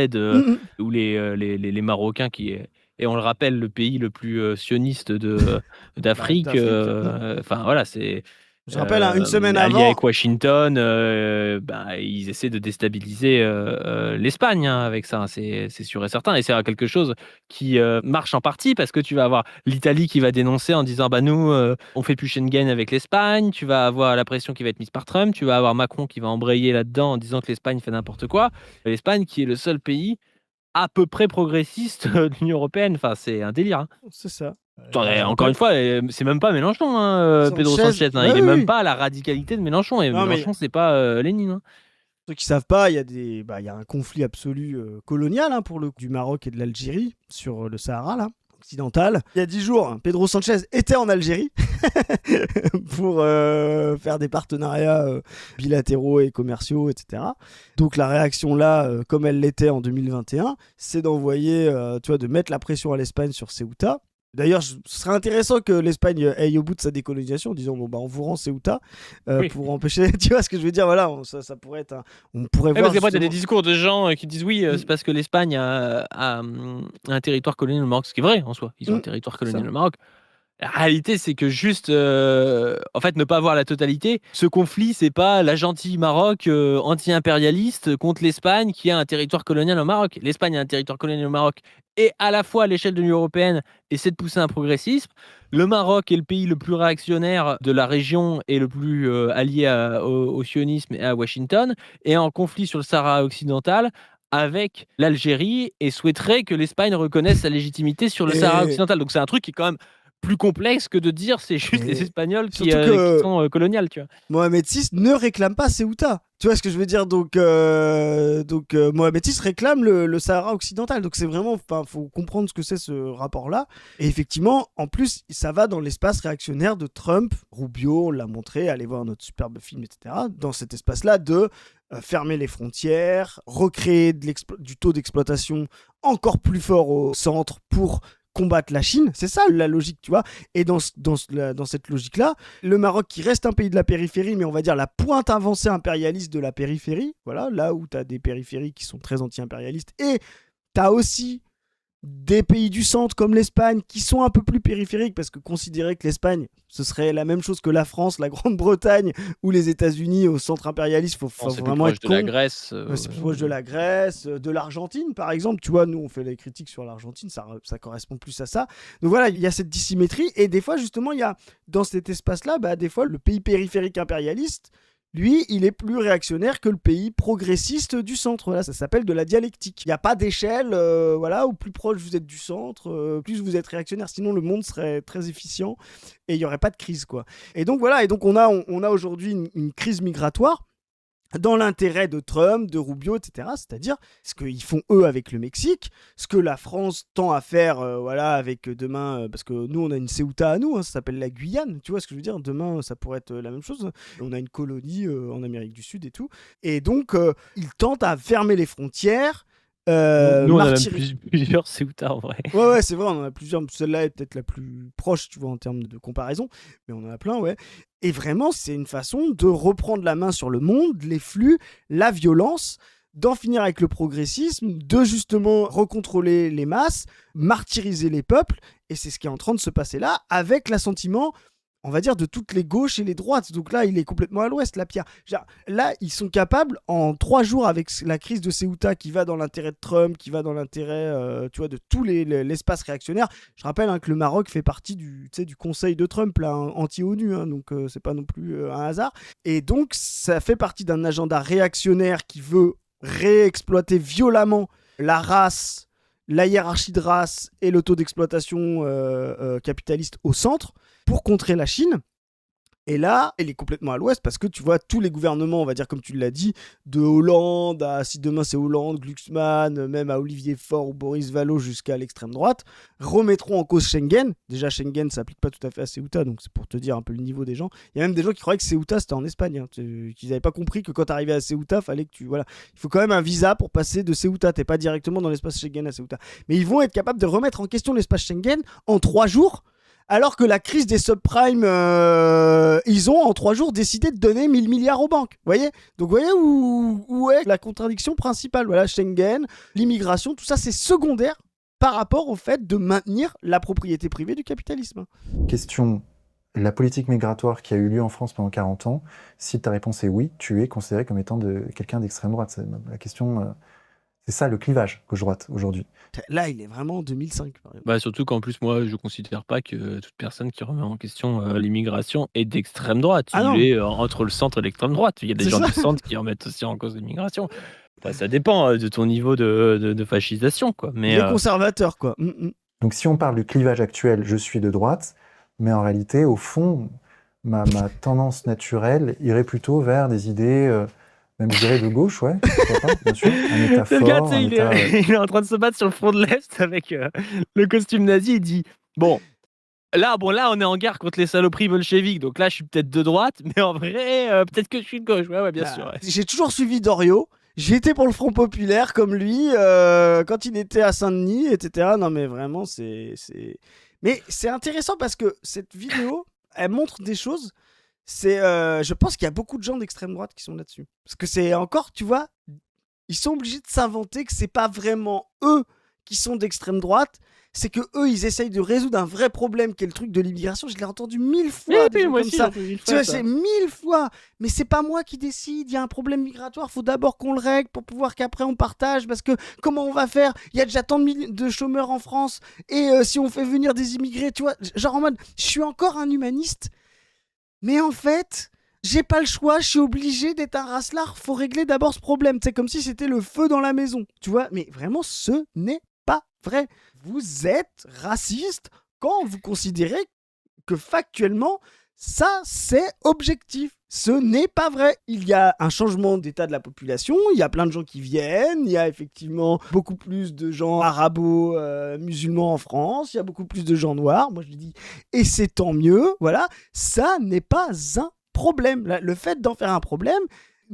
où les Marocains qui est. Et on le rappelle, le pays le plus sioniste d'Afrique. d'Afrique. Enfin voilà, c'est. Je rappelle, une semaine Alliés avant, avec Washington, ils essaient de déstabiliser l'Espagne avec ça, c'est sûr et certain. Et c'est quelque chose qui marche en partie parce que tu vas avoir l'Italie qui va dénoncer en disant nous, on fait plus Schengen avec l'Espagne. Tu vas avoir la pression qui va être mise par Trump. Tu vas avoir Macron qui va embrayer là-dedans en disant que l'Espagne fait n'importe quoi. L'Espagne qui est le seul pays à peu près progressiste de l'Union européenne. Enfin, c'est un délire, hein. c'est ça. Attendez, encore une fois, c'est même pas Mélenchon, Pedro Sanchez, Sanchez, hein. ouais, Il est oui, même oui. pas à la radicalité de Mélenchon. Et Non, mais- Mélenchon, c'est pas Lénine, hein. Ceux qui savent pas, il y a un conflit absolu colonial pour le du Maroc et de l'Algérie sur le Sahara là, occidental. Il y a 10 jours, Pedro Sanchez était en Algérie pour faire des partenariats bilatéraux et commerciaux, etc. Donc la réaction là, comme elle l'était en 2021, c'est d'envoyer, de mettre la pression à l'Espagne sur Ceuta. D'ailleurs, ce serait intéressant que l'Espagne aille au bout de sa décolonisation en disant on vous rend Ceuta Oui. pour empêcher. Tu vois ce que je veux dire? Voilà, ça pourrait être. On pourrait voir. Parce qu'après, t'as des justement- discours de gens qui disent oui, c'est parce que l'Espagne a un territoire colonial au Maroc, ce qui est vrai en soi. Ils ont un territoire colonial ça. au Maroc. La réalité, c'est que juste, en fait, ne pas voir la totalité. Ce conflit, c'est pas la gentille Maroc, anti-impérialiste contre l'Espagne qui a un territoire colonial au Maroc. L'Espagne a un territoire colonial au Maroc et à la fois à l'échelle de l'Union européenne essaie de pousser un progressisme. Le Maroc est le pays le plus réactionnaire de la région et le plus, allié au sionisme et à Washington et en conflit sur le Sahara occidental avec l'Algérie et souhaiterait que l'Espagne reconnaisse sa légitimité sur le Sahara Et, occidental. Donc c'est un truc qui est quand même plus complexe que de dire c'est juste les et Espagnols qui surtout que sont coloniales, tu vois. Mohamed VI ne réclame pas Ceuta. Tu vois ce que je veux dire? Donc Mohamed VI réclame le Sahara occidental. Donc c'est vraiment, enfin, faut comprendre ce que c'est ce rapport-là. Et effectivement, en plus, ça va dans l'espace réactionnaire de Trump, Rubio, on l'a montré, allez voir notre superbe film, etc. Dans cet espace-là de fermer les frontières, recréer du taux d'exploitation encore plus fort au centre pour combattre la Chine. C'est ça la logique, tu vois. Et dans cette logique-là, le Maroc qui reste un pays de la périphérie, mais on va dire la pointe avancée impérialiste de la périphérie, voilà, là où tu as des périphéries qui sont très anti-impérialistes, et tu as aussi des pays du centre comme l'Espagne qui sont un peu plus périphériques parce que considérer que l'Espagne ce serait la même chose que la France, la Grande-Bretagne ou les États-Unis au centre impérialiste, faut C'est plus vraiment proche être de con. la Grèce. C'est plus proche de la Grèce, de l'Argentine par exemple. Tu vois, nous on fait les critiques sur l'Argentine, ça correspond plus à ça. Donc voilà, il y a cette dissymétrie et des fois justement il y a dans cet espace-là, des fois le pays périphérique impérialiste, lui, il est plus réactionnaire que le pays progressiste du centre. Là, ça s'appelle de la dialectique. Il n'y a pas d'échelle, voilà, au plus proche vous êtes du centre, plus vous êtes réactionnaire. Sinon, le monde serait très efficient et il n'y aurait pas de crise, quoi. Et donc voilà, et donc on a aujourd'hui une crise migratoire dans l'intérêt de Trump, de Rubio, etc. C'est-à-dire ce qu'ils font eux avec le Mexique, ce que la France tend à faire, voilà, avec demain, parce que nous on a une Ceuta à nous, hein, ça s'appelle la Guyane, tu vois ce que je veux dire? Demain ça pourrait être la même chose. On a une colonie en Amérique du Sud et tout, et donc ils tentent à fermer les frontières. Nous, on a même plusieurs Ceuta en vrai. Ouais, c'est vrai, on en a plusieurs. Celle-là est peut-être la plus proche, tu vois, en termes de comparaison, mais on en a plein, ouais. Et vraiment, c'est une façon de reprendre la main sur le monde, les flux, la violence, d'en finir avec le progressisme, de justement recontrôler les masses, martyriser les peuples, et c'est ce qui est en train de se passer là, avec l'assentiment, on va dire, de toutes les gauches et les droites. Donc là, il est complètement à l'ouest, la Pierre. Là, ils sont capables, en 3 jours, avec la crise de Ceuta qui va dans l'intérêt de Trump, qui va dans l'intérêt, tu vois, de tout l'espace réactionnaire. Je rappelle que le Maroc fait partie du conseil de Trump, là, anti-ONU, hein, donc c'est pas non plus un hasard. Et donc, ça fait partie d'un agenda réactionnaire qui veut réexploiter violemment la race, la hiérarchie de race et le taux d'exploitation capitaliste au centre pour contrer la Chine. Et là, elle est complètement à l'ouest parce que tu vois, tous les gouvernements, on va dire comme tu l'as dit, de Hollande à, si demain c'est Hollande, Glucksmann, même à Olivier Faure ou Boris Vallaud jusqu'à l'extrême droite, remettront en cause Schengen. Déjà, Schengen, ça s'applique pas tout à fait à Ceuta, donc c'est pour te dire un peu le niveau des gens. Il y a même des gens qui croyaient que Ceuta c'était en Espagne, hein, qu'ils n'avaient pas compris que quand tu arrivais à Ceuta, fallait que tu. Voilà. Il faut quand même un visa pour passer de Ceuta, t'es pas directement dans l'espace Schengen à Ceuta. Mais ils vont être capables de remettre en question l'espace Schengen en 3 jours. Alors que la crise des subprimes, ils ont en 3 jours décidé de donner 1000 milliards aux banques. Voyez? Donc vous voyez où est la contradiction principale? Voilà, Schengen, l'immigration, tout ça c'est secondaire par rapport au fait de maintenir la propriété privée du capitalisme. Question, la politique migratoire qui a eu lieu en France pendant 40 ans, si ta réponse est oui, tu es considéré comme étant quelqu'un d'extrême droite. C'est la question, c'est ça le clivage gauche-droite aujourd'hui. Là, il est vraiment en 2005. Par exemple. Surtout qu'en plus, moi, je considère pas que toute personne qui remet en question l'immigration est d'extrême droite. Il est entre le centre et l'extrême droite. Il y a des gens du centre qui remettent aussi en cause l'immigration. Enfin, ça dépend de ton niveau de fascisation, quoi. Mais, les conservateurs, quoi. Donc si on parle du clivage actuel, je suis de droite, mais en réalité, au fond, ma tendance naturelle irait plutôt vers des idées... même je dirais de gauche, ouais, pourquoi pas, bien sûr. Un état fort, le gars, il est en train de se battre sur le front de l'Est avec le costume nazi. Il dit là, on est en guerre contre les saloperies bolcheviques, donc là, je suis peut-être de droite, mais en vrai, peut-être que je suis de gauche. Ouais, bien sûr. Ouais. J'ai toujours suivi Doriot. J'ai été pour le Front Populaire comme lui quand il était à Saint-Denis, etc. Non, mais vraiment, Mais c'est intéressant parce que cette vidéo, elle montre des choses. Je pense qu'il y a beaucoup de gens d'extrême droite qui sont là-dessus. Parce que c'est encore, tu vois, ils sont obligés de s'inventer que c'est pas vraiment eux qui sont d'extrême droite, c'est que eux, ils essayent de résoudre un vrai problème qui est le truc de l'immigration. Je l'ai entendu 1000 Oui, fois, des oui, gens moi comme aussi, j'ai ça. entendu 1000 Tu fois vois, ça. c'est 1000 fois. Mais c'est pas moi qui décide. Il y a un problème migratoire. Faut d'abord qu'on le règle pour pouvoir qu'après on partage. Parce que comment on va faire? Il y a déjà tant de chômeurs en France. Et si on fait venir des immigrés, tu vois, genre en mode, je suis encore un humaniste. Mais en fait, j'ai pas le choix, je suis obligé d'être un racelard, faut régler d'abord ce problème. C'est comme si c'était le feu dans la maison, tu vois. Mais vraiment, ce n'est pas vrai. Vous êtes raciste quand vous considérez que factuellement, ça, c'est objectif. Ce n'est pas vrai. Il y a un changement d'état de la population, il y a plein de gens qui viennent, il y a effectivement beaucoup plus de gens arabo-musulmans en France, il y a beaucoup plus de gens noirs, moi je dis, et c'est tant mieux, voilà. Ça n'est pas un problème. Le fait d'en faire un problème,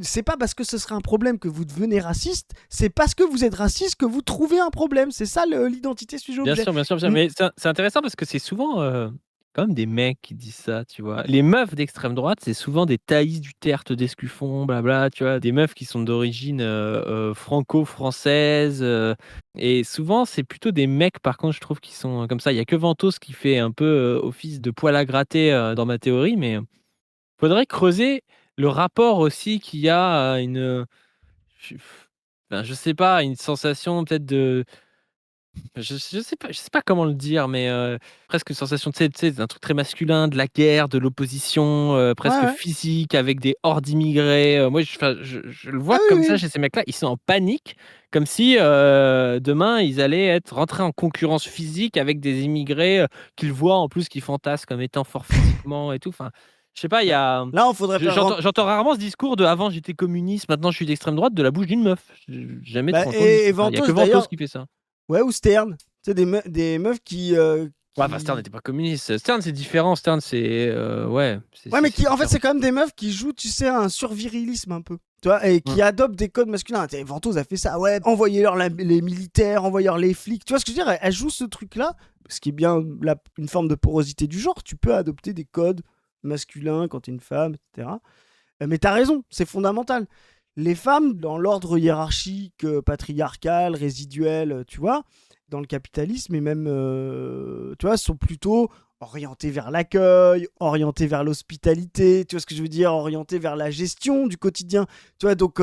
c'est pas parce que ce serait un problème que vous devenez raciste, c'est parce que vous êtes raciste que vous trouvez un problème. C'est ça l'identité Bien sujet-objet. sûr, bien sûr, bien sûr. Mais c'est intéressant parce que c'est souvent, quand même des mecs qui disent ça, tu vois? Les meufs d'extrême droite, c'est souvent des Thaïs Duterte d'Escuffon, blabla, tu vois? Des meufs qui sont d'origine, franco-française, et souvent, c'est plutôt des mecs, par contre, je trouve, qui sont, comme ça. Il y a que Ventos qui fait un peu, office de poil à gratter, dans ma théorie, mais faudrait creuser le rapport aussi qu'il y a à une, je enfin, je sais pas, une sensation peut-être de je sais pas comment le dire, mais presque une sensation, tu sais, d'un truc très masculin, de la guerre, de l'opposition, Ouais, presque ouais. physique avec des hordes d'immigrés, moi enfin, je le Ah vois oui, comme ça oui. chez ces mecs-là, ils sont en panique, comme si, demain ils allaient être rentrés en concurrence physique avec des immigrés, qu'ils voient en plus, qu'ils fantasment comme étant forts physiquement et tout, enfin, je sais pas, il y Bah, a là, on faudrait je faire rentrer. j'entends rarement ce discours de: «Avant j'étais communiste, maintenant je suis d'extrême droite» de la bouche d'une meuf. J'ai jamais Bah, trop entendu et ça. Il y a que Ventos Ventos d'ailleurs, qui fait ça. ouais, ou Stern. Tu sais, des meufs qui, Ouais, enfin Stern qui. n'était pas communiste. Stern, c'est différent. Stern, c'est, ouais, c'est Ouais, c'est mais c'est qui, en fait, différent. c'est quand même des meufs qui jouent, tu sais, un survirilisme un peu. Tu vois, et Mmh. qui adoptent des codes masculins. Tu sais, Ventos a fait ça, ouais, envoyez-leur les militaires, envoyez-leur les flics. Tu vois ce que je veux dire? Elle joue ce truc-là, ce qui est bien une forme de porosité du genre. Tu peux adopter des codes masculins quand t'es une femme, etc. Mais t'as raison, c'est fondamental. Les femmes, dans l'ordre hiérarchique, patriarcal, résiduel, tu vois, dans le capitalisme, et même, tu vois, sont plutôt orientées vers l'accueil, orientées vers l'hospitalité, tu vois ce que je veux dire, orientées vers la gestion du quotidien. Tu vois, donc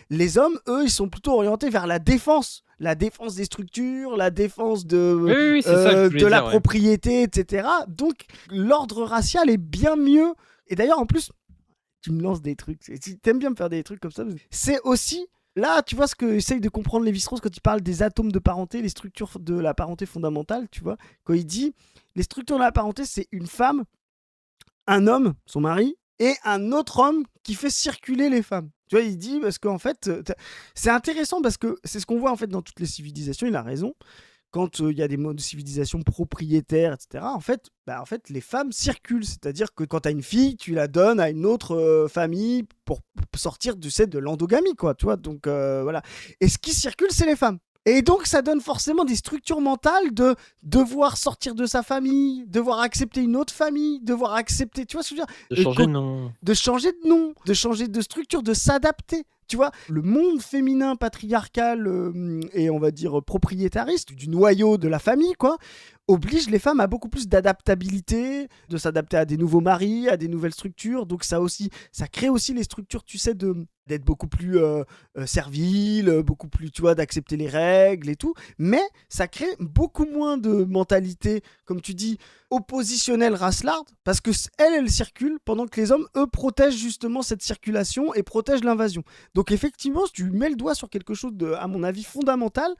les hommes, eux, ils sont plutôt orientés vers la défense. La défense des structures, la défense Oui, oui, oui, c'est ça que je de voulais la dire, ouais. propriété, etc. Donc l'ordre racial est bien mieux. Et d'ailleurs, en plus, tu me lances des trucs. Si t'aimes bien me faire des trucs comme ça, c'est aussi. Là, tu vois ce que essaye de comprendre Lévi-Strauss quand il parle des atomes de parenté, les structures de la parenté fondamentale, tu vois. Quand il dit les structures de la parenté, c'est une femme, un homme, son mari, et un autre homme qui fait circuler les femmes. Tu vois, il dit parce qu'en fait, c'est intéressant parce que c'est ce qu'on voit en fait dans toutes les civilisations. Il a raison quand il y a des modes de civilisation propriétaires, etc., en fait, les femmes circulent. C'est-à-dire que quand tu as une fille, tu la donnes à une autre famille pour sortir de l'endogamie, quoi, tu vois. Donc, voilà. Et ce qui circule, c'est les femmes. Et donc, ça donne forcément des structures mentales de devoir sortir de sa famille, devoir accepter une autre famille, devoir accepter, tu vois ce que je veux dire? De changer, non. De changer de nom, de changer de structure, de s'adapter. Tu vois, le monde féminin patriarcal et on va dire propriétariste du noyau de la famille, quoi, oblige les femmes à beaucoup plus d'adaptabilité, de s'adapter à des nouveaux maris, à des nouvelles structures. Donc ça crée aussi les structures, tu sais, d'être beaucoup plus servile, beaucoup plus, tu vois, d'accepter les règles et tout. Mais ça crée beaucoup moins de mentalité, comme tu dis, oppositionnelle racelarde, parce que elle circule pendant que les hommes, eux, protègent justement cette circulation et protègent l'invasion. Donc effectivement, si tu mets le doigt sur quelque chose de, à mon avis, fondamental,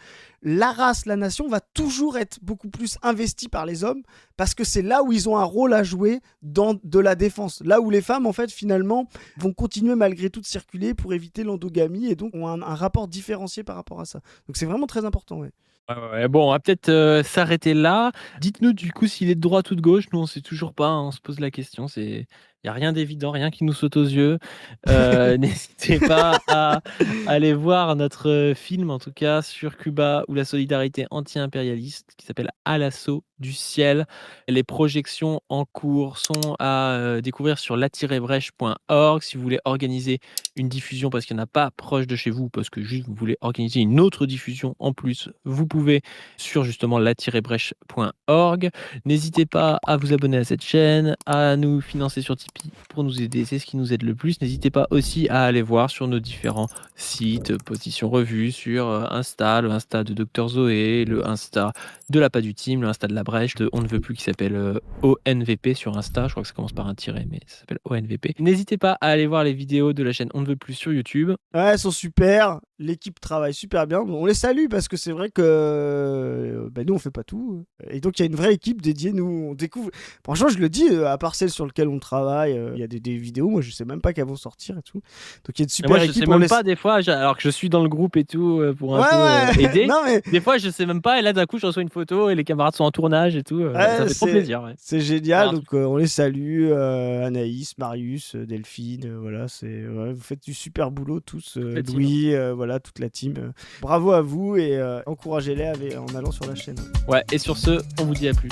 la race, la nation va toujours être beaucoup plus investie par les hommes, parce que c'est là où ils ont un rôle à jouer dans de la défense. Là où les femmes, en fait, finalement, vont continuer malgré tout de circuler pour éviter l'endogamie, et donc ont un rapport différencié par rapport à ça. Donc c'est vraiment très important, ouais. Ouais, ouais, ouais. Bon, on va peut-être, s'arrêter là. Dites-nous du coup s'il est de droite ou de gauche. Nous, on sait toujours pas, hein, on se pose la question. Il y a rien d'évident, rien qui nous saute aux yeux. N'hésitez pas à aller voir notre, film, en tout cas, sur Cuba ou la solidarité anti-impérialiste qui s'appelle À l'assaut du ciel. Les projections en cours sont à découvrir sur la-brèche.org. Si vous voulez organiser une diffusion parce qu'il n'y en a pas proche de chez vous, parce que juste vous voulez organiser une autre diffusion en plus, vous pouvez sur justement la-brèche.org. N'hésitez pas à vous abonner à cette chaîne, à nous financer sur Tipeee pour nous aider, c'est ce qui nous aide le plus. N'hésitez pas aussi à aller voir sur nos différents sites, Position Revue, sur Insta, le Insta de Dr Zoé, le Insta de la Pas du Team, le Insta de la Brèche, de On ne veut plus qui s'appelle ONVP sur Insta, je crois que ça commence par un tiret, mais ça s'appelle ONVP. N'hésitez pas à aller voir les vidéos de la chaîne On ne veut plus sur YouTube. Ouais, elles sont super. L'équipe travaille super bien. On les salue parce que c'est vrai que nous on fait pas tout. Et donc il y a une vraie équipe dédiée. Nous on découvre. Franchement, je le dis, à part celle sur laquelle on travaille, il y a des vidéos. Moi je sais même pas qu'elles vont sortir et tout. Donc il y a une Et super moi, je équipe. sais même pas des fois, alors que je suis dans le groupe et tout pour un peu aider. Non, mais... Des fois, je sais même pas. Et là, d'un coup, je reçois une photo et les camarades sont en tournage et tout. Ça fait trop plaisir. Ouais. C'est génial. Voilà. Donc on les salue. Anaïs, Marius, Delphine. Voilà, vous faites du super boulot tous. Louis, voilà, toute la team. Bravo à vous et encouragez-les en allant sur la chaîne. Ouais, et sur ce, on vous dit à plus.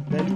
Salut.